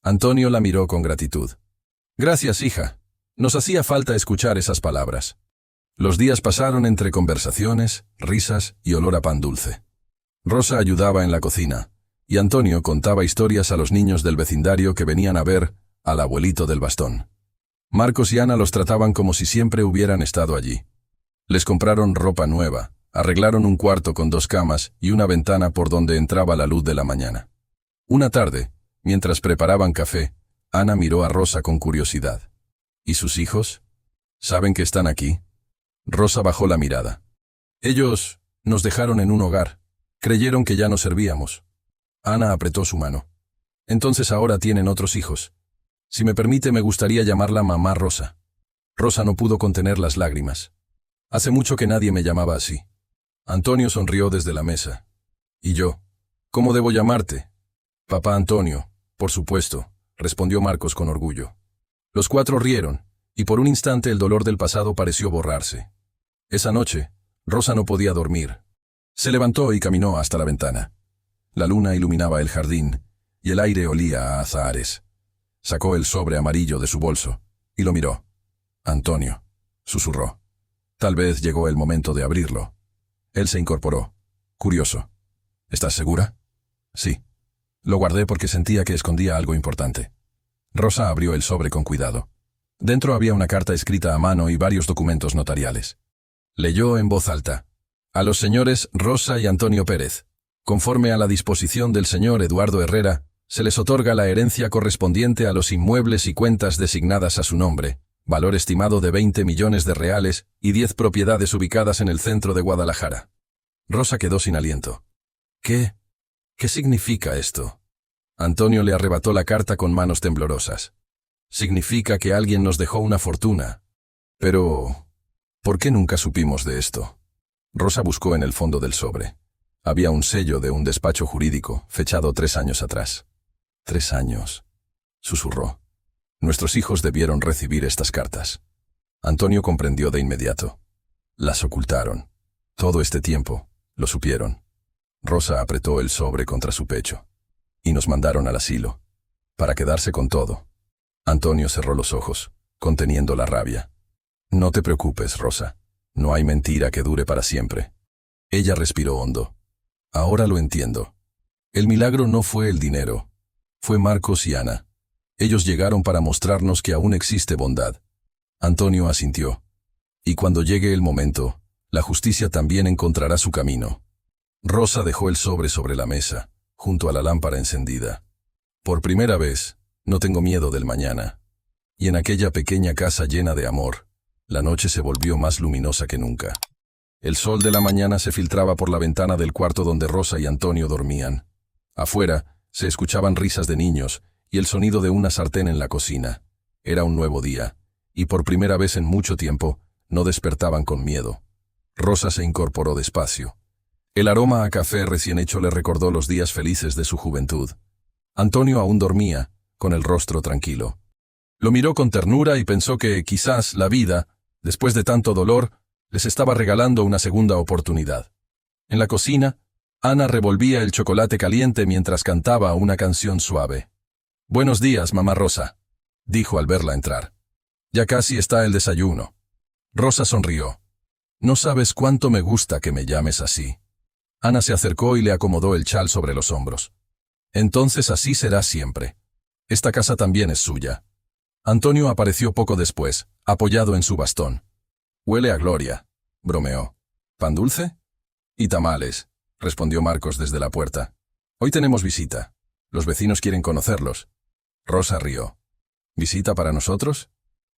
Antonio la miró con gratitud. Gracias, hija. Nos hacía falta escuchar esas palabras. Los días pasaron entre conversaciones, risas y olor a pan dulce. Rosa ayudaba en la cocina, y Antonio contaba historias a los niños del vecindario que venían a ver al abuelito del bastón. Marcos y Ana los trataban como si siempre hubieran estado allí. Les compraron ropa nueva, arreglaron un cuarto con 2 camas y una ventana por donde entraba la luz de la mañana. Una tarde, mientras preparaban café, Ana miró a Rosa con curiosidad. ¿Y sus hijos? ¿Saben que están aquí? Rosa bajó la mirada. Ellos nos dejaron en un hogar. Creyeron que ya no servíamos. Ana apretó su mano. Entonces ahora tienen otros hijos. Si me permite, me gustaría llamarla Mamá Rosa. Rosa no pudo contener las lágrimas. Hace mucho que nadie me llamaba así. Antonio sonrió desde la mesa. ¿Y yo? ¿Cómo debo llamarte? Papá Antonio, por supuesto, respondió Marcos con orgullo. Los cuatro rieron, y por un instante el dolor del pasado pareció borrarse. Esa noche, Rosa no podía dormir. Se levantó y caminó hasta la ventana. La luna iluminaba el jardín, y el aire olía a azahares. Sacó el sobre amarillo de su bolso, y lo miró. Antonio, susurró. Tal vez llegó el momento de abrirlo. Él se incorporó, curioso. ¿Estás segura? Sí. Lo guardé porque sentía que escondía algo importante. Rosa abrió el sobre con cuidado. Dentro había una carta escrita a mano y varios documentos notariales. Leyó en voz alta. A los señores Rosa y Antonio Pérez. Conforme a la disposición del señor Eduardo Herrera, se les otorga la herencia correspondiente a los inmuebles y cuentas designadas a su nombre, valor estimado de 20 millones de reales y 10 propiedades ubicadas en el centro de Guadalajara. Rosa quedó sin aliento. ¿Qué significa esto? Antonio le arrebató la carta con manos temblorosas. Significa que alguien nos dejó una fortuna. Pero, ¿por qué nunca supimos de esto? Rosa buscó en el fondo del sobre. Había un sello de un despacho jurídico, fechado 3 años atrás. 3 años, susurró. Nuestros hijos debieron recibir estas cartas. Antonio comprendió de inmediato. Las ocultaron. Todo este tiempo, lo supieron. Rosa apretó el sobre contra su pecho. Y nos mandaron al asilo, para quedarse con todo. Antonio cerró los ojos, conteniendo la rabia. No te preocupes, Rosa. No hay mentira que dure para siempre. Ella respiró hondo. Ahora lo entiendo. El milagro no fue el dinero. Fue Marcos y Ana. Ellos llegaron para mostrarnos que aún existe bondad. Antonio asintió. Y cuando llegue el momento, la justicia también encontrará su camino. Rosa dejó el sobre la mesa, junto a la lámpara encendida. Por primera vez, no tengo miedo del mañana. Y en aquella pequeña casa llena de amor, la noche se volvió más luminosa que nunca. El sol de la mañana se filtraba por la ventana del cuarto donde Rosa y Antonio dormían. Afuera, se escuchaban risas de niños y el sonido de una sartén en la cocina. Era un nuevo día, y por primera vez en mucho tiempo, no despertaban con miedo. Rosa se incorporó despacio. El aroma a café recién hecho le recordó los días felices de su juventud. Antonio aún dormía, con el rostro tranquilo. Lo miró con ternura y pensó que, quizás, la vida, después de tanto dolor, les estaba regalando una segunda oportunidad. En la cocina, Ana revolvía el chocolate caliente mientras cantaba una canción suave. «Buenos días, mamá Rosa», dijo al verla entrar. «Ya casi está el desayuno». Rosa sonrió. «No sabes cuánto me gusta que me llames así». Ana se acercó y le acomodó el chal sobre los hombros. «Entonces así será siempre. Esta casa también es suya». Antonio apareció poco después, apoyado en su bastón. «Huele a gloria», bromeó. «¿Pan dulce?» «Y tamales», respondió Marcos desde la puerta. «Hoy tenemos visita. Los vecinos quieren conocerlos». Rosa rió. «¿Visita para nosotros?»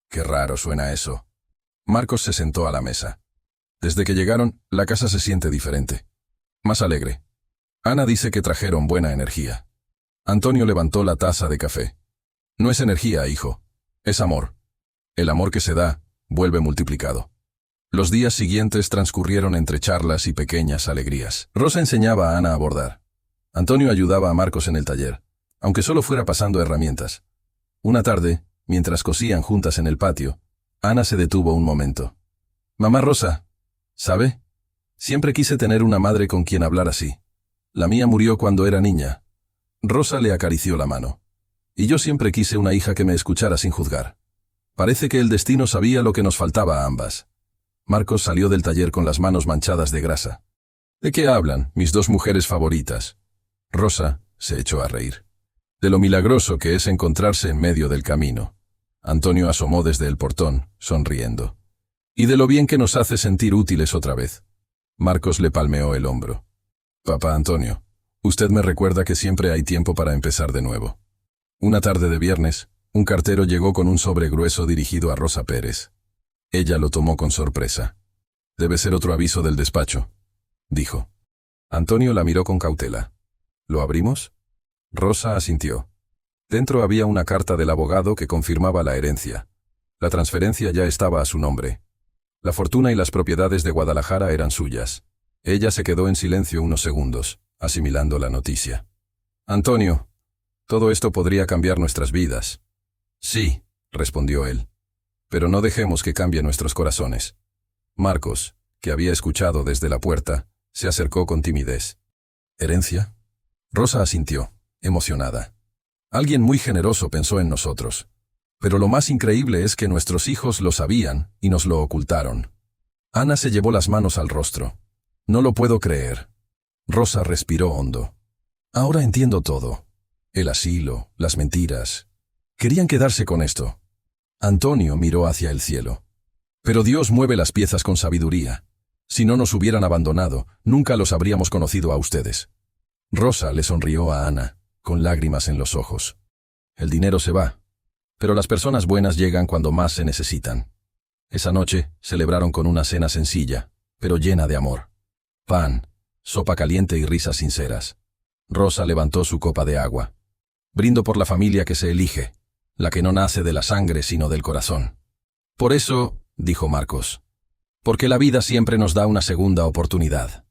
«Qué raro suena eso». Marcos se sentó a la mesa. Desde que llegaron, la casa se siente diferente. Más alegre. Ana dice que trajeron buena energía. Antonio levantó la taza de café. «No es energía, hijo. Es amor. El amor que se da, vuelve multiplicado». Los días siguientes transcurrieron entre charlas y pequeñas alegrías. Rosa enseñaba a Ana a bordar. Antonio ayudaba a Marcos en el taller, aunque solo fuera pasando herramientas. Una tarde, mientras cosían juntas en el patio, Ana se detuvo un momento. «Mamá Rosa, ¿sabe? Siempre quise tener una madre con quien hablar así. La mía murió cuando era niña». Rosa le acarició la mano. «Y yo siempre quise una hija que me escuchara sin juzgar. Parece que el destino sabía lo que nos faltaba a ambas». Marcos salió del taller con las manos manchadas de grasa. «¿De qué hablan, mis dos mujeres favoritas?» Rosa se echó a reír. «De lo milagroso que es encontrarse en medio del camino». Antonio asomó desde el portón, sonriendo. «Y de lo bien que nos hace sentir útiles otra vez». Marcos le palmeó el hombro. «Papá Antonio, usted me recuerda que siempre hay tiempo para empezar de nuevo». Una tarde de viernes, un cartero llegó con un sobre grueso dirigido a Rosa Pérez. Ella lo tomó con sorpresa. «Debe ser otro aviso del despacho», dijo. Antonio la miró con cautela. «¿Lo abrimos?» Rosa asintió. Dentro había una carta del abogado que confirmaba la herencia. La transferencia ya estaba a su nombre. La fortuna y las propiedades de Guadalajara eran suyas. Ella se quedó en silencio unos segundos, asimilando la noticia. Antonio, todo esto podría cambiar nuestras vidas. Sí, respondió él. Pero no dejemos que cambie nuestros corazones. Marcos, que había escuchado desde la puerta, se acercó con timidez. ¿Herencia? Rosa asintió, emocionada. Alguien muy generoso pensó en nosotros. Pero lo más increíble es que nuestros hijos lo sabían y nos lo ocultaron. Ana se llevó las manos al rostro. No lo puedo creer. Rosa respiró hondo. Ahora entiendo todo. El asilo, las mentiras. Querían quedarse con esto. Antonio miró hacia el cielo. Pero Dios mueve las piezas con sabiduría. Si no nos hubieran abandonado, nunca los habríamos conocido a ustedes. Rosa le sonrió a Ana, con lágrimas en los ojos. El dinero se va, pero las personas buenas llegan cuando más se necesitan. Esa noche celebraron con una cena sencilla, pero llena de amor. Pan, sopa caliente y risas sinceras. Rosa levantó su copa de agua. Brindo por la familia que se elige, la que no nace de la sangre sino del corazón. Por eso, dijo Marcos, porque la vida siempre nos da una segunda oportunidad.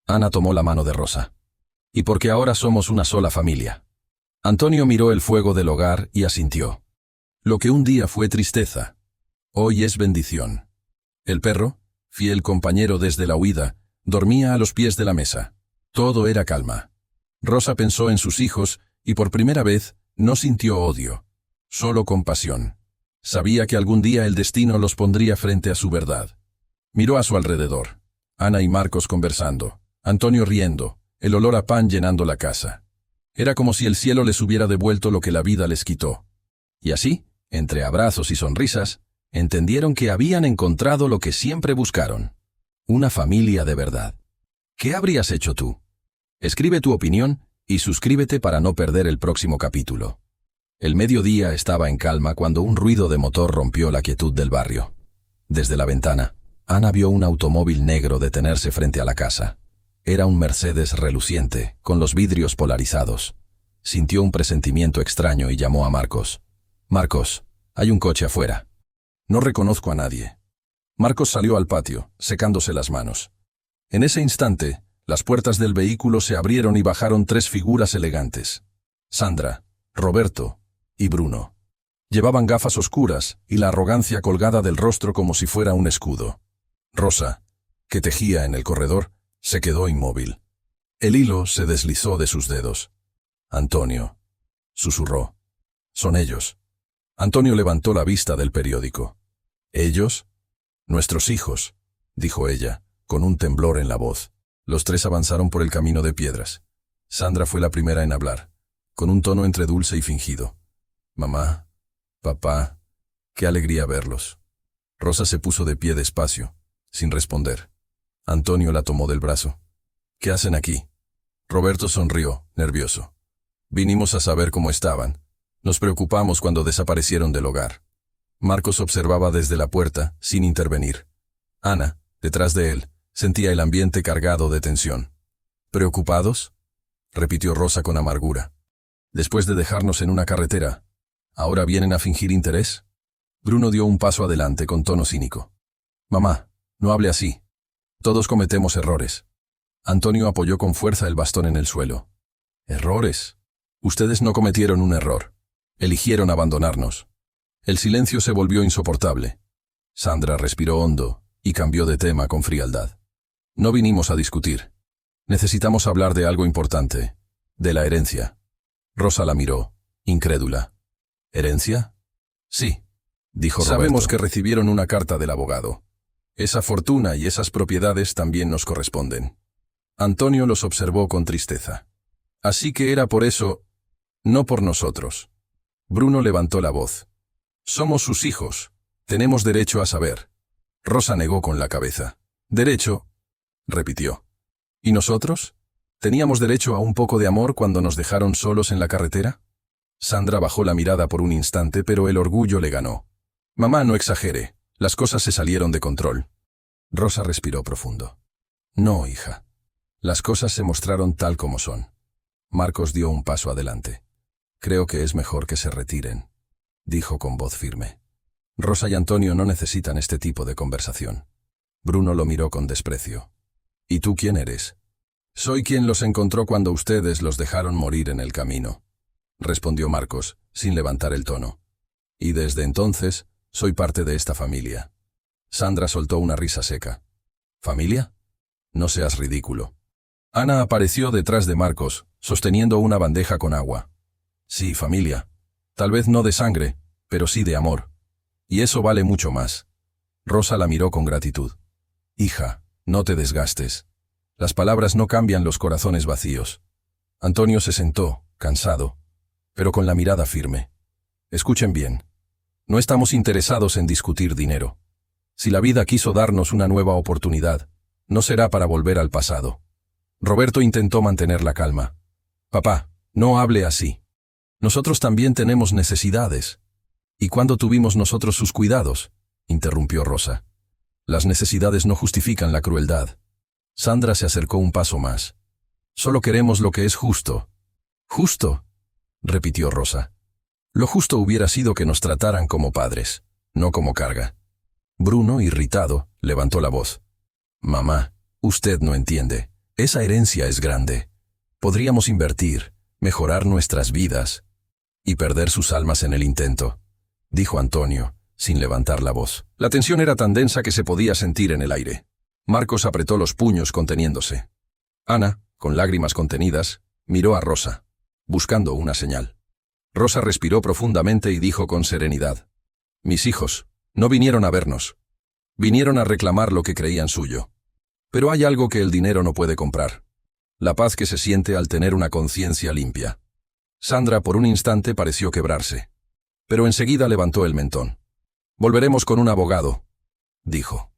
Ana tomó la mano de Rosa. Y porque ahora somos una sola familia. Antonio miró el fuego del hogar y asintió. Lo que un día fue tristeza, hoy es bendición. El perro, fiel compañero desde la huida, dormía a los pies de la mesa. Todo era calma. Rosa pensó en sus hijos y por primera vez no sintió odio, solo compasión. Sabía que algún día el destino los pondría frente a su verdad. Miró a su alrededor. Ana y Marcos conversando, Antonio riendo, el olor a pan llenando la casa. Era como si el cielo les hubiera devuelto lo que la vida les quitó. Y así, entre abrazos y sonrisas, entendieron que habían encontrado lo que siempre buscaron. Una familia de verdad. ¿Qué habrías hecho tú? Escribe tu opinión y suscríbete para no perder el próximo capítulo. El mediodía estaba en calma cuando un ruido de motor rompió la quietud del barrio. Desde la ventana, Ana vio un automóvil negro detenerse frente a la casa. Era un Mercedes reluciente, con los vidrios polarizados. Sintió un presentimiento extraño y llamó a Marcos. Marcos, hay un coche afuera. No reconozco a nadie. Marcos salió al patio, secándose las manos. En ese instante, las puertas del vehículo se abrieron y bajaron tres figuras elegantes. Sandra, Roberto y Bruno. Llevaban gafas oscuras y la arrogancia colgada del rostro como si fuera un escudo. Rosa, que tejía en el corredor, se quedó inmóvil. El hilo se deslizó de sus dedos. Antonio, susurró. Son ellos. Antonio levantó la vista del periódico. ¿Ellos? Nuestros hijos, dijo ella, con un temblor en la voz. Los tres avanzaron por el camino de piedras. Sandra fue la primera en hablar, con un tono entre dulce y fingido. Mamá, papá, qué alegría verlos. Rosa se puso de pie despacio, sin responder. Antonio la tomó del brazo. ¿Qué hacen aquí? Roberto sonrió, nervioso. Vinimos a saber cómo estaban. Nos preocupamos cuando desaparecieron del hogar. Marcos observaba desde la puerta, sin intervenir. Ana, detrás de él, sentía el ambiente cargado de tensión. ¿Preocupados? Repitió Rosa con amargura. Después de dejarnos en una carretera, ¿ahora vienen a fingir interés? Bruno dio un paso adelante con tono cínico. Mamá, no hable así. Todos cometemos errores. Antonio apoyó con fuerza el bastón en el suelo. ¿Errores? Ustedes no cometieron un error. Eligieron abandonarnos. El silencio se volvió insoportable. Sandra respiró hondo y cambió de tema con frialdad. No vinimos a discutir. Necesitamos hablar de algo importante, de la herencia. Rosa la miró, incrédula. ¿Herencia? Sí, dijo Roberto. Sabemos que recibieron una carta del abogado. Esa fortuna y esas propiedades también nos corresponden. Antonio los observó con tristeza. Así que era por eso, no por nosotros. Bruno levantó la voz. Somos sus hijos. Tenemos derecho a saber. Rosa negó con la cabeza. ¿Derecho? Repitió. ¿Y nosotros? ¿Teníamos derecho a un poco de amor cuando nos dejaron solos en la carretera? Sandra bajó la mirada por un instante, pero el orgullo le ganó. Mamá, no exagere. Las cosas se salieron de control. Rosa respiró profundo. No, hija. Las cosas se mostraron tal como son. Marcos dio un paso adelante. Creo que es mejor que se retiren, dijo con voz firme. Rosa y Antonio no necesitan este tipo de conversación. Bruno lo miró con desprecio. ¿Y tú quién eres? Soy quien los encontró cuando ustedes los dejaron morir en el camino, respondió Marcos, sin levantar el tono. Y desde entonces, soy parte de esta familia. Sandra soltó una risa seca. ¿Familia? No seas ridículo. Ana apareció detrás de Marcos, sosteniendo una bandeja con agua. Sí, familia. Tal vez no de sangre, pero sí de amor. Y eso vale mucho más. Rosa la miró con gratitud. Hija, no te desgastes. Las palabras no cambian los corazones vacíos. Antonio se sentó, cansado, pero con la mirada firme. Escuchen bien. No estamos interesados en discutir dinero. Si la vida quiso darnos una nueva oportunidad, no será para volver al pasado. Roberto intentó mantener la calma. Papá, no hable así. Nosotros también tenemos necesidades. ¿Y cuándo tuvimos nosotros sus cuidados?, interrumpió Rosa. Las necesidades no justifican la crueldad. Sandra se acercó un paso más. Solo queremos lo que es justo. ¿Justo?, repitió Rosa. Lo justo hubiera sido que nos trataran como padres, no como carga. Bruno, irritado, levantó la voz. Mamá, usted no entiende. Esa herencia es grande. Podríamos invertir, mejorar nuestras vidas y perder sus almas en el intento, dijo Antonio, sin levantar la voz. La tensión era tan densa que se podía sentir en el aire. Marcos apretó los puños conteniéndose. Ana, con lágrimas contenidas, miró a Rosa, buscando una señal. Rosa respiró profundamente y dijo con serenidad. Mis hijos no vinieron a vernos. Vinieron a reclamar lo que creían suyo. Pero hay algo que el dinero no puede comprar. La paz que se siente al tener una conciencia limpia. Sandra por un instante pareció quebrarse. Pero enseguida levantó el mentón. Volveremos con un abogado, dijo.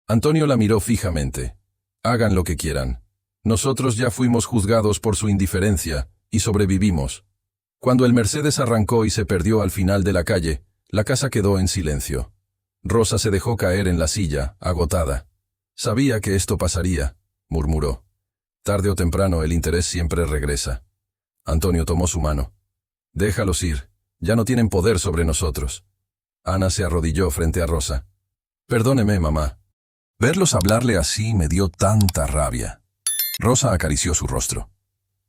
Antonio la miró fijamente. Hagan lo que quieran. Nosotros ya fuimos juzgados por su indiferencia y sobrevivimos. Cuando el Mercedes arrancó y se perdió al final de la calle, la casa quedó en silencio. Rosa se dejó caer en la silla, agotada. Sabía que esto pasaría, murmuró. Tarde o temprano el interés siempre regresa. Antonio tomó su mano. Déjalos ir, ya no tienen poder sobre nosotros. Ana se arrodilló frente a Rosa. Perdóneme, mamá. Verlos hablarle así me dio tanta rabia. Rosa acarició su rostro.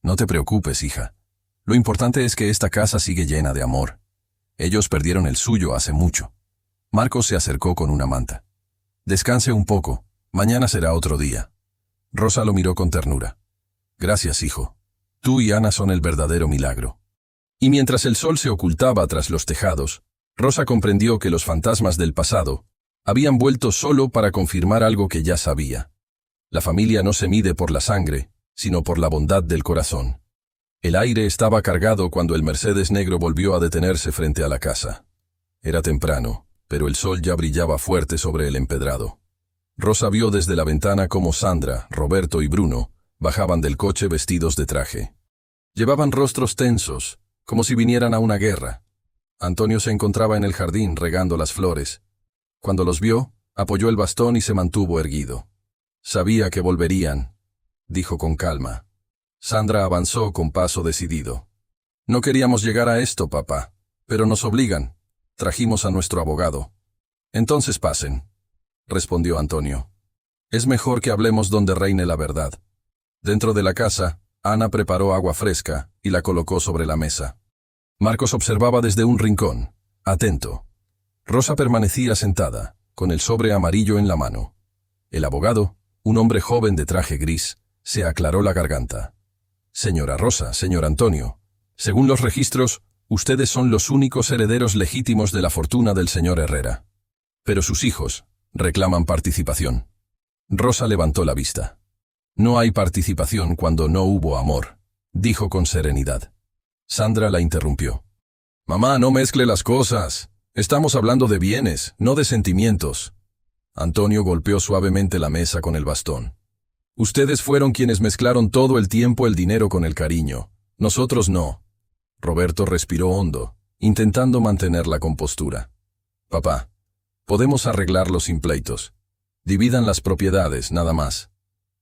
No te preocupes, hija. Lo importante es que esta casa sigue llena de amor. Ellos perdieron el suyo hace mucho. Marcos se acercó con una manta. Descanse un poco, mañana será otro día. Rosa lo miró con ternura. Gracias, hijo. Tú y Ana son el verdadero milagro. Y mientras el sol se ocultaba tras los tejados, Rosa comprendió que los fantasmas del pasado habían vuelto solo para confirmar algo que ya sabía. La familia no se mide por la sangre, sino por la bondad del corazón. El aire estaba cargado cuando el Mercedes negro volvió a detenerse frente a la casa. Era temprano, pero el sol ya brillaba fuerte sobre el empedrado. Rosa vio desde la ventana cómo Sandra, Roberto y Bruno bajaban del coche vestidos de traje. Llevaban rostros tensos, como si vinieran a una guerra. Antonio se encontraba en el jardín regando las flores. Cuando los vio, apoyó el bastón y se mantuvo erguido. Sabía que volverían, dijo con calma. Sandra avanzó con paso decidido. No queríamos llegar a esto, papá, pero nos obligan. Trajimos a nuestro abogado. Entonces pasen, respondió Antonio. Es mejor que hablemos donde reine la verdad. Dentro de la casa, Ana preparó agua fresca y la colocó sobre la mesa. Marcos observaba desde un rincón, atento. Rosa permanecía sentada, con el sobre amarillo en la mano. El abogado, un hombre joven de traje gris, se aclaró la garganta. Señora Rosa, señor Antonio, según los registros, ustedes son los únicos herederos legítimos de la fortuna del señor Herrera. Pero sus hijos reclaman participación. Rosa levantó la vista. No hay participación cuando no hubo amor, dijo con serenidad. Sandra la interrumpió. Mamá, no mezcle las cosas. Estamos hablando de bienes, no de sentimientos. Antonio golpeó suavemente la mesa con el bastón. Ustedes fueron quienes mezclaron todo el tiempo el dinero con el cariño. Nosotros no. Roberto respiró hondo, intentando mantener la compostura. Papá, podemos arreglarlo sin pleitos. Dividan las propiedades, nada más.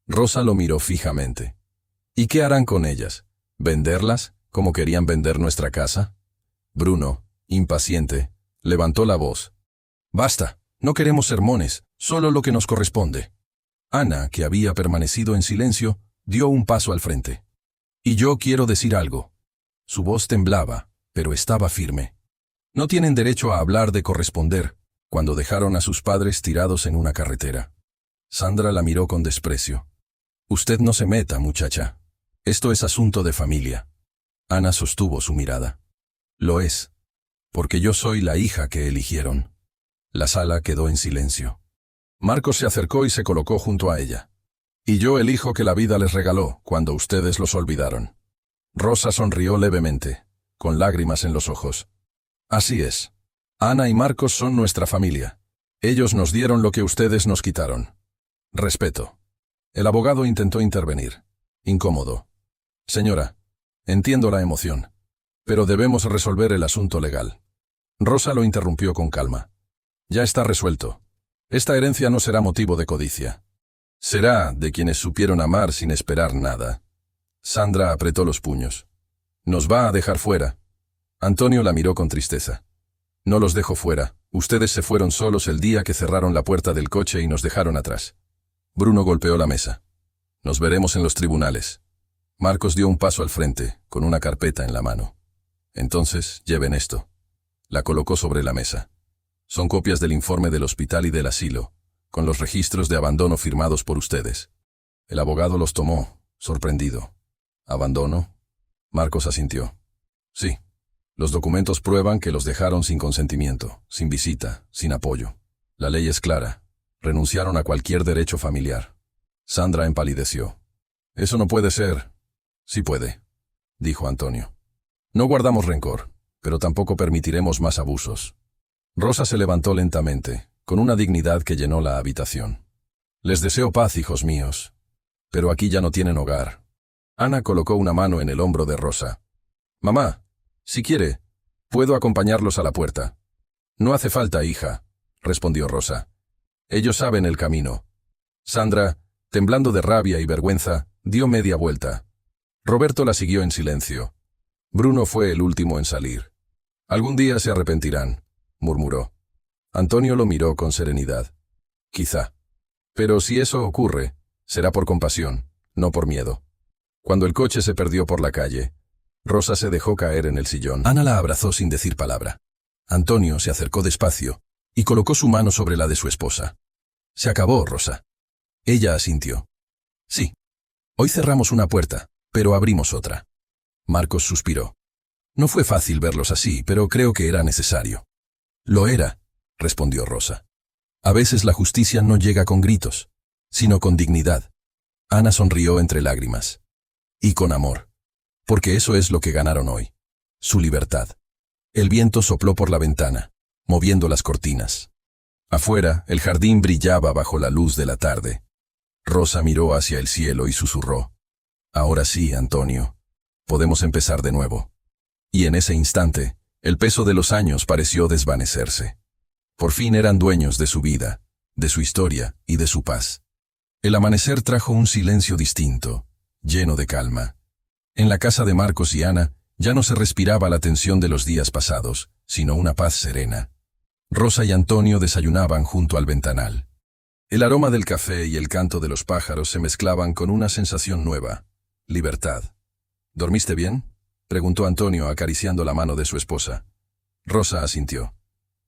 Rosa lo miró fijamente. ¿Y qué harán con ellas? ¿Venderlas, como querían vender nuestra casa? Bruno, impaciente, levantó la voz. Basta, no queremos sermones, solo lo que nos corresponde. Ana, que había permanecido en silencio, Dio un paso al frente. Y yo quiero decir algo. Su voz temblaba, pero estaba firme. No tienen derecho a hablar de corresponder, cuando dejaron a sus padres tirados en una carretera. Sandra la miró con desprecio. Usted no se meta, muchacha. Esto es asunto de familia. Ana sostuvo su mirada. Lo es. Porque yo soy la hija que eligieron. La sala quedó en silencio. Marcos se acercó y se colocó junto a ella. Y yo el hijo que la vida les regaló cuando ustedes los olvidaron. Rosa sonrió levemente, con lágrimas en los ojos. Así es. Ana y Marcos son nuestra familia. Ellos nos dieron lo que ustedes nos quitaron. Respeto. El abogado intentó intervenir. Incómodo. Señora, entiendo la emoción, pero debemos resolver el asunto legal. Rosa lo interrumpió con calma. Ya está resuelto. Esta herencia no será motivo de codicia. Será de quienes supieron amar sin esperar nada. Sandra apretó los puños. Nos va a dejar fuera. Antonio la miró con tristeza. No los dejo fuera. Ustedes se fueron solos el día que cerraron la puerta del coche y nos dejaron atrás. Bruno golpeó la mesa. Nos veremos en los tribunales. Marcos dio un paso al frente, con una carpeta en la mano. Entonces, lleven esto. La colocó sobre la mesa. Son copias del informe del hospital y del asilo, con los registros de abandono firmados por ustedes. El abogado los tomó, sorprendido. ¿Abandono? Marcos asintió. Sí. Los documentos prueban que los dejaron sin consentimiento, sin visita, sin apoyo. La ley es clara. Renunciaron a cualquier derecho familiar. Sandra empalideció. Eso no puede ser. Sí puede, dijo Antonio. No guardamos rencor, pero tampoco permitiremos más abusos. Rosa se levantó lentamente, con una dignidad que llenó la habitación. Les deseo paz, hijos míos. Pero aquí ya no tienen hogar. Ana colocó una mano en el hombro de Rosa. Mamá, si quiere, puedo acompañarlos a la puerta. No hace falta, hija, respondió Rosa. Ellos saben el camino. Sandra, temblando de rabia y vergüenza, dio media vuelta. Roberto la siguió en silencio. Bruno fue el último en salir. Algún día se arrepentirán, murmuró. Antonio lo miró con serenidad. Quizá. Pero si eso ocurre, será por compasión, no por miedo. Cuando el coche se perdió por la calle, Rosa se dejó caer en el sillón. Ana la abrazó sin decir palabra. Antonio se acercó despacio y colocó su mano sobre la de su esposa. Se acabó, Rosa. Ella asintió. Sí. Hoy cerramos una puerta, pero abrimos otra. Marcos suspiró. No fue fácil verlos así, pero creo que era necesario. Lo era, respondió Rosa. A veces la justicia no llega con gritos, sino con dignidad. Ana sonrió entre lágrimas. Y con amor. Porque eso es lo que ganaron hoy. Su libertad. El viento sopló por la ventana, moviendo las cortinas. Afuera, el jardín brillaba bajo la luz de la tarde. Rosa miró hacia el cielo y susurró. Ahora sí, Antonio. Podemos empezar de nuevo. Y en ese instante, el peso de los años pareció desvanecerse. Por fin eran dueños de su vida, de su historia y de su paz. El amanecer trajo un silencio distinto, lleno de calma. En la casa de Marcos y Ana ya no se respiraba la tensión de los días pasados, sino una paz serena. Rosa y Antonio desayunaban junto al ventanal. El aroma del café y el canto de los pájaros se mezclaban con una sensación nueva, libertad. ¿Dormiste bien?, preguntó Antonio acariciando la mano de su esposa. Rosa asintió.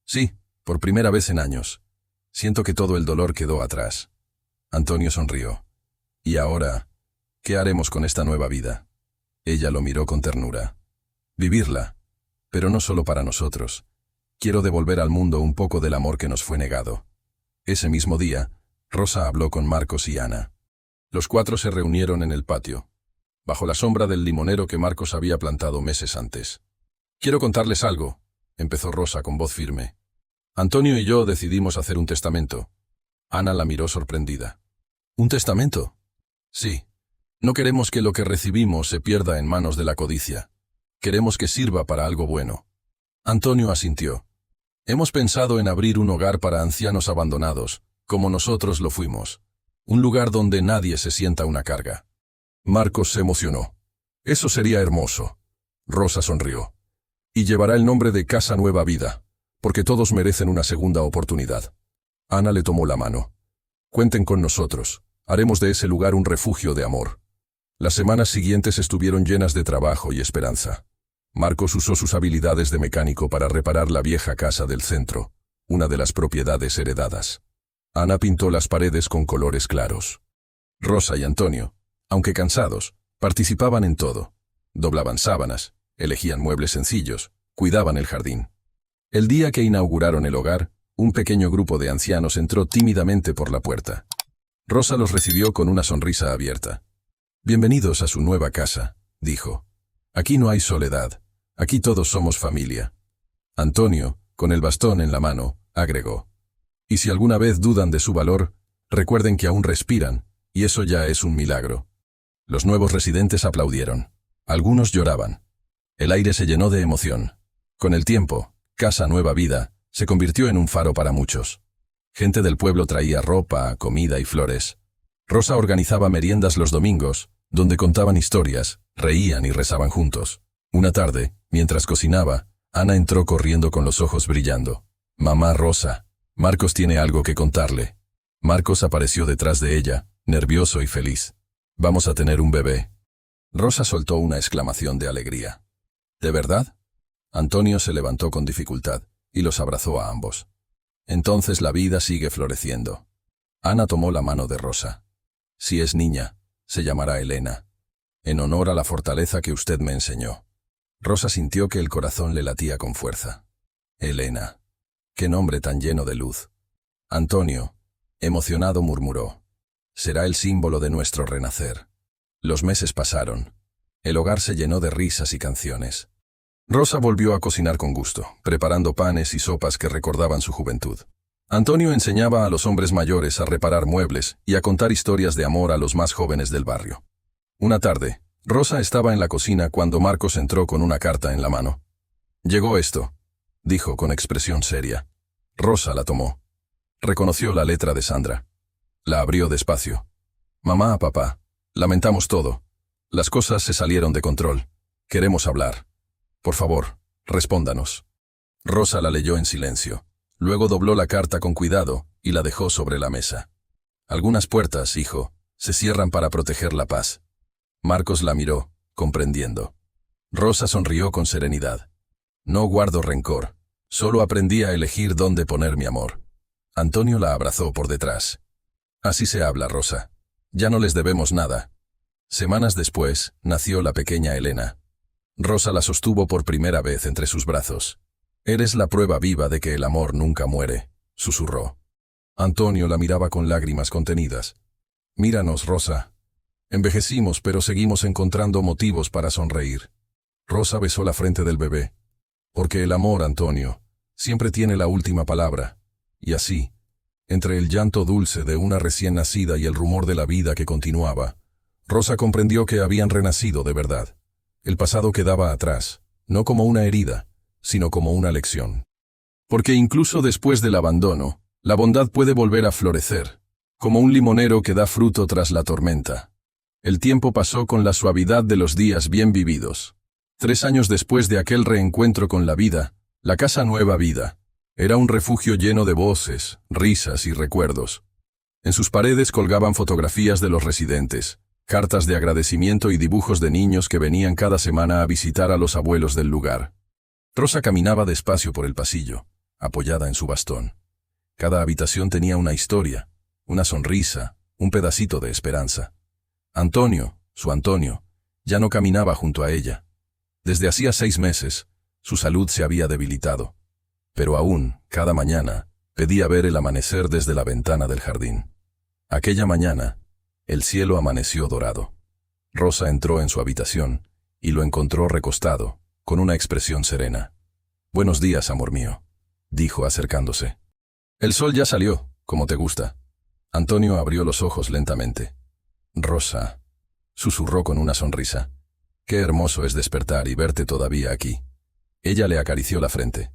Sí, por primera vez en años. Siento que todo el dolor quedó atrás. Antonio sonrió. ¿Y ahora, qué haremos con esta nueva vida? Ella lo miró con ternura. Vivirla, pero no solo para nosotros. Quiero devolver al mundo un poco del amor que nos fue negado. Ese mismo día, Rosa habló con Marcos y Ana. Los cuatro se reunieron en el patio, bajo la sombra del limonero que Marcos había plantado meses antes. Quiero contarles algo, empezó Rosa con voz firme. Antonio y yo decidimos hacer un testamento. Ana la miró sorprendida. ¿Un testamento? Sí. No queremos que lo que recibimos se pierda en manos de la codicia. Queremos que sirva para algo bueno. Antonio asintió. Hemos pensado en abrir un hogar para ancianos abandonados, como nosotros lo fuimos. Un lugar donde nadie se sienta una carga. Marcos se emocionó. Eso sería hermoso. Rosa sonrió. Y llevará el nombre de Casa Nueva Vida, porque todos merecen una segunda oportunidad. Ana le tomó la mano. Cuenten con nosotros. Haremos de ese lugar un refugio de amor. Las semanas siguientes estuvieron llenas de trabajo y esperanza. Marcos usó sus habilidades de mecánico para reparar la vieja casa del centro, una de las propiedades heredadas. Ana pintó las paredes con colores claros. Rosa y Antonio, aunque cansados, participaban en todo. Doblaban sábanas, elegían muebles sencillos, cuidaban el jardín. El día que inauguraron el hogar, un pequeño grupo de ancianos entró tímidamente por la puerta. Rosa los recibió con una sonrisa abierta. «Bienvenidos a su nueva casa», dijo. «Aquí no hay soledad, aquí todos somos familia». Antonio, con el bastón en la mano, agregó. «Y si alguna vez dudan de su valor, recuerden que aún respiran, y eso ya es un milagro». Los nuevos residentes aplaudieron. Algunos lloraban. El aire se llenó de emoción. Con el tiempo, Casa Nueva Vida se convirtió en un faro para muchos. Gente del pueblo traía ropa, comida y flores. Rosa organizaba meriendas los domingos, donde contaban historias, reían y rezaban juntos. Una tarde, mientras cocinaba, Ana entró corriendo con los ojos brillando. «Mamá Rosa, Marcos tiene algo que contarle». Marcos apareció detrás de ella, nervioso y feliz. «Vamos a tener un bebé». Rosa soltó una exclamación de alegría. «¿De verdad?». Antonio se levantó con dificultad y los abrazó a ambos. «Entonces la vida sigue floreciendo». Ana tomó la mano de Rosa. «Si es niña, se llamará Elena, en honor a la fortaleza que usted me enseñó». Rosa sintió que el corazón le latía con fuerza. «Elena. Qué nombre tan lleno de luz». Antonio, emocionado, murmuró. «Será el símbolo de nuestro renacer». Los meses pasaron. El hogar se llenó de risas y canciones. Rosa volvió a cocinar con gusto, preparando panes y sopas que recordaban su juventud. Antonio enseñaba a los hombres mayores a reparar muebles y a contar historias de amor a los más jóvenes del barrio. Una tarde, Rosa estaba en la cocina cuando Marcos entró con una carta en la mano. «Llegó esto», dijo con expresión seria. Rosa la tomó. Reconoció la letra de Sandra. La abrió despacio. «Mamá, papá, lamentamos todo. Las cosas se salieron de control. Queremos hablar. Por favor, respóndanos». Rosa la leyó en silencio. Luego dobló la carta con cuidado y la dejó sobre la mesa. «Algunas puertas, hijo, se cierran para proteger la paz». Marcos la miró, comprendiendo. Rosa sonrió con serenidad. «No guardo rencor. Solo aprendí a elegir dónde poner mi amor». Antonio la abrazó por detrás. «Así se habla, Rosa. Ya no les debemos nada». Semanas después, nació la pequeña Elena. Rosa la sostuvo por primera vez entre sus brazos. «Eres la prueba viva de que el amor nunca muere», susurró. Antonio la miraba con lágrimas contenidas. «Míranos, Rosa. Envejecimos, pero seguimos encontrando motivos para sonreír». Rosa besó la frente del bebé. «Porque el amor, Antonio, siempre tiene la última palabra». Y así, entre el llanto dulce de una recién nacida y el rumor de la vida que continuaba, Rosa comprendió que habían renacido de verdad. El pasado quedaba atrás, no como una herida, sino como una lección. Porque incluso después del abandono, la bondad puede volver a florecer, como un limonero que da fruto tras la tormenta. El tiempo pasó con la suavidad de los días bien vividos. 3 años después de aquel reencuentro con la vida, la Casa Nueva Vida era un refugio lleno de voces, risas y recuerdos. En sus paredes colgaban fotografías de los residentes, cartas de agradecimiento y dibujos de niños que venían cada semana a visitar a los abuelos del lugar. Rosa caminaba despacio por el pasillo, apoyada en su bastón. Cada habitación tenía una historia, una sonrisa, un pedacito de esperanza. Antonio, su Antonio, ya no caminaba junto a ella. Desde hacía 6 meses, su salud se había debilitado. Pero aún, cada mañana, pedía ver el amanecer desde la ventana del jardín. Aquella mañana, el cielo amaneció dorado. Rosa entró en su habitación y lo encontró recostado, con una expresión serena. «Buenos días, amor mío», dijo acercándose. «El sol ya salió, como te gusta». Antonio abrió los ojos lentamente. «Rosa», susurró con una sonrisa. «Qué hermoso es despertar y verte todavía aquí». Ella le acarició la frente.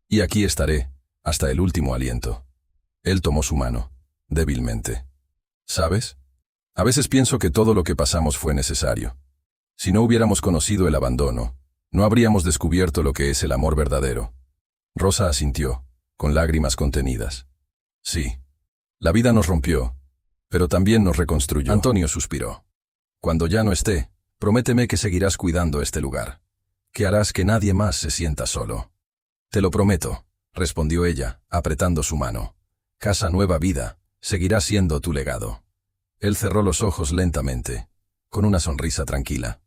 «Y aquí estaré, hasta el último aliento». Él tomó su mano, débilmente. «¿Sabes? A veces pienso que todo lo que pasamos fue necesario. Si no hubiéramos conocido el abandono, no habríamos descubierto lo que es el amor verdadero». Rosa asintió, con lágrimas contenidas. «Sí, la vida nos rompió, pero también nos reconstruyó». Antonio suspiró. Cuando ya no esté, prométeme que seguirás cuidando este lugar, que harás que nadie más se sienta solo. Te lo prometo, respondió ella, apretando su mano. Casa Nueva Vida seguirá siendo tu legado. Él cerró los ojos lentamente, con una sonrisa tranquila.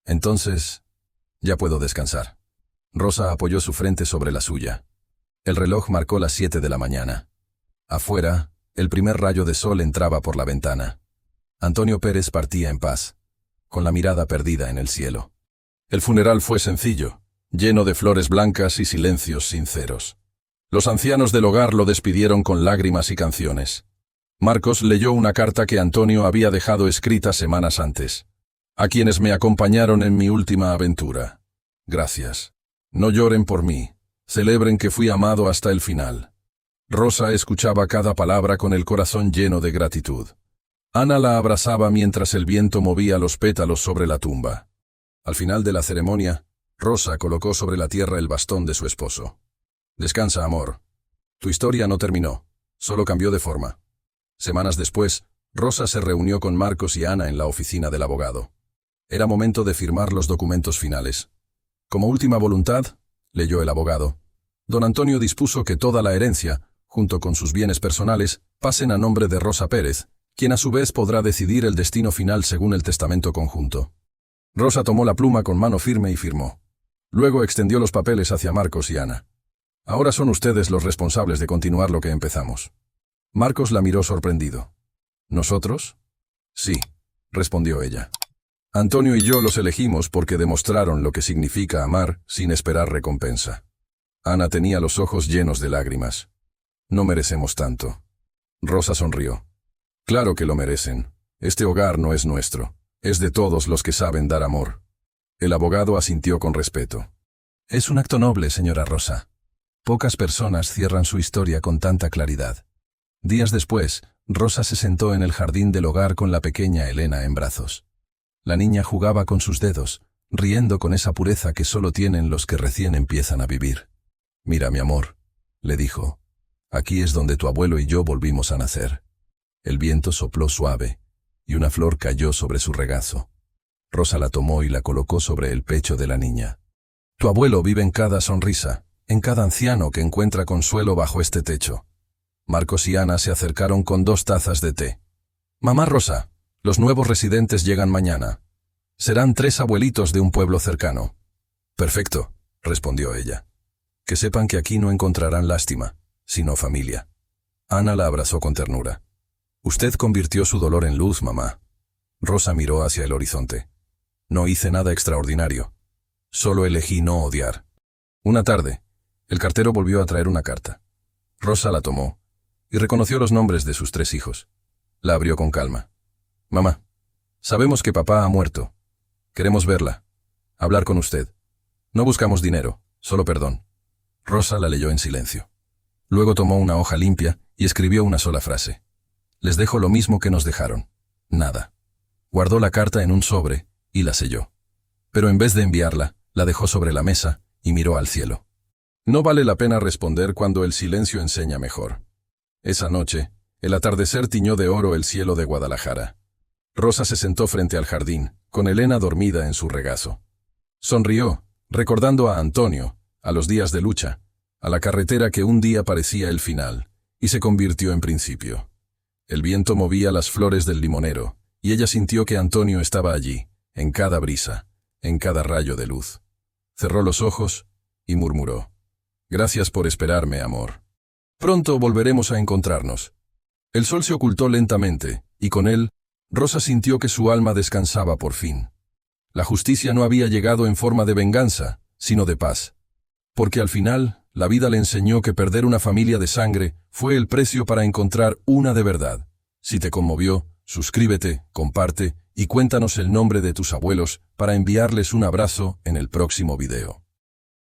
Entonces, ya puedo descansar. Rosa apoyó su frente sobre la suya. El reloj marcó las 7 de la mañana. Afuera, el primer rayo de sol entraba por la ventana. Antonio Pérez partía en paz, con la mirada perdida en el cielo. El funeral fue sencillo, lleno de flores blancas y silencios sinceros. Los ancianos del hogar lo despidieron con lágrimas y canciones. Marcos leyó una carta que Antonio había dejado escrita semanas antes. A quienes me acompañaron en mi última aventura. Gracias. No lloren por mí. Celebren que fui amado hasta el final. Rosa escuchaba cada palabra con el corazón lleno de gratitud. Ana la abrazaba mientras el viento movía los pétalos sobre la tumba. Al final de la ceremonia, Rosa colocó sobre la tierra el bastón de su esposo. Descansa, amor. Tu historia no terminó, solo cambió de forma. Semanas después, Rosa se reunió con Marcos y Ana en la oficina del abogado. Era momento de firmar los documentos finales. Como última voluntad, leyó el abogado, don Antonio dispuso que toda la herencia, junto con sus bienes personales, pasen a nombre de Rosa Pérez, quien a su vez podrá decidir el destino final según el testamento conjunto. Rosa tomó la pluma con mano firme y firmó. Luego extendió los papeles hacia Marcos y Ana. Ahora son ustedes los responsables de continuar lo que empezamos. Marcos la miró sorprendido. ¿Nosotros? Sí, respondió ella. Antonio y yo los elegimos porque demostraron lo que significa amar sin esperar recompensa. Ana tenía los ojos llenos de lágrimas. No merecemos tanto. Rosa sonrió. Claro que lo merecen. Este hogar no es nuestro. Es de todos los que saben dar amor. El abogado asintió con respeto. Es un acto noble, señora Rosa. Pocas personas cierran su historia con tanta claridad. Días después, Rosa se sentó en el jardín del hogar con la pequeña Elena en brazos. La niña jugaba con sus dedos, riendo con esa pureza que solo tienen los que recién empiezan a vivir. Mira, mi amor, le dijo. Aquí es donde tu abuelo y yo volvimos a nacer. El viento sopló suave, y una flor cayó sobre su regazo. Rosa la tomó y la colocó sobre el pecho de la niña. Tu abuelo vive en cada sonrisa, en cada anciano que encuentra consuelo bajo este techo. Marcos y Ana se acercaron con 2 tazas de té. Mamá Rosa, los nuevos residentes llegan mañana. Serán 3 abuelitos de un pueblo cercano. Perfecto, respondió ella. Que sepan que aquí no encontrarán lástima, sino familia. Ana la abrazó con ternura. Usted convirtió su dolor en luz, mamá. Rosa miró hacia el horizonte. No hice nada extraordinario. Solo elegí no odiar. Una tarde, el cartero volvió a traer una carta. Rosa la tomó y reconoció los nombres de sus 3 hijos. La abrió con calma. Mamá, sabemos que papá ha muerto. Queremos verla, hablar con usted. No buscamos dinero, solo perdón. Rosa la leyó en silencio. Luego tomó una hoja limpia y escribió una sola frase. Les dejo lo mismo que nos dejaron. Nada. Guardó la carta en un sobre y la selló. Pero en vez de enviarla, la dejó sobre la mesa y miró al cielo. No vale la pena responder cuando el silencio enseña mejor. Esa noche, el atardecer tiñó de oro el cielo de Guadalajara. Rosa se sentó frente al jardín, con Elena dormida en su regazo. Sonrió, recordando a Antonio, a los días de lucha, a la carretera que un día parecía el final, y se convirtió en principio. El viento movía las flores del limonero, y ella sintió que Antonio estaba allí, en cada brisa, en cada rayo de luz. Cerró los ojos y murmuró. Gracias por esperarme, amor. Pronto volveremos a encontrarnos. El sol se ocultó lentamente, y con él, Rosa sintió que su alma descansaba por fin. La justicia no había llegado en forma de venganza, sino de paz. Porque al final, la vida le enseñó que perder una familia de sangre fue el precio para encontrar una de verdad. Si te conmovió, suscríbete, comparte y cuéntanos el nombre de tus abuelos para enviarles un abrazo en el próximo video.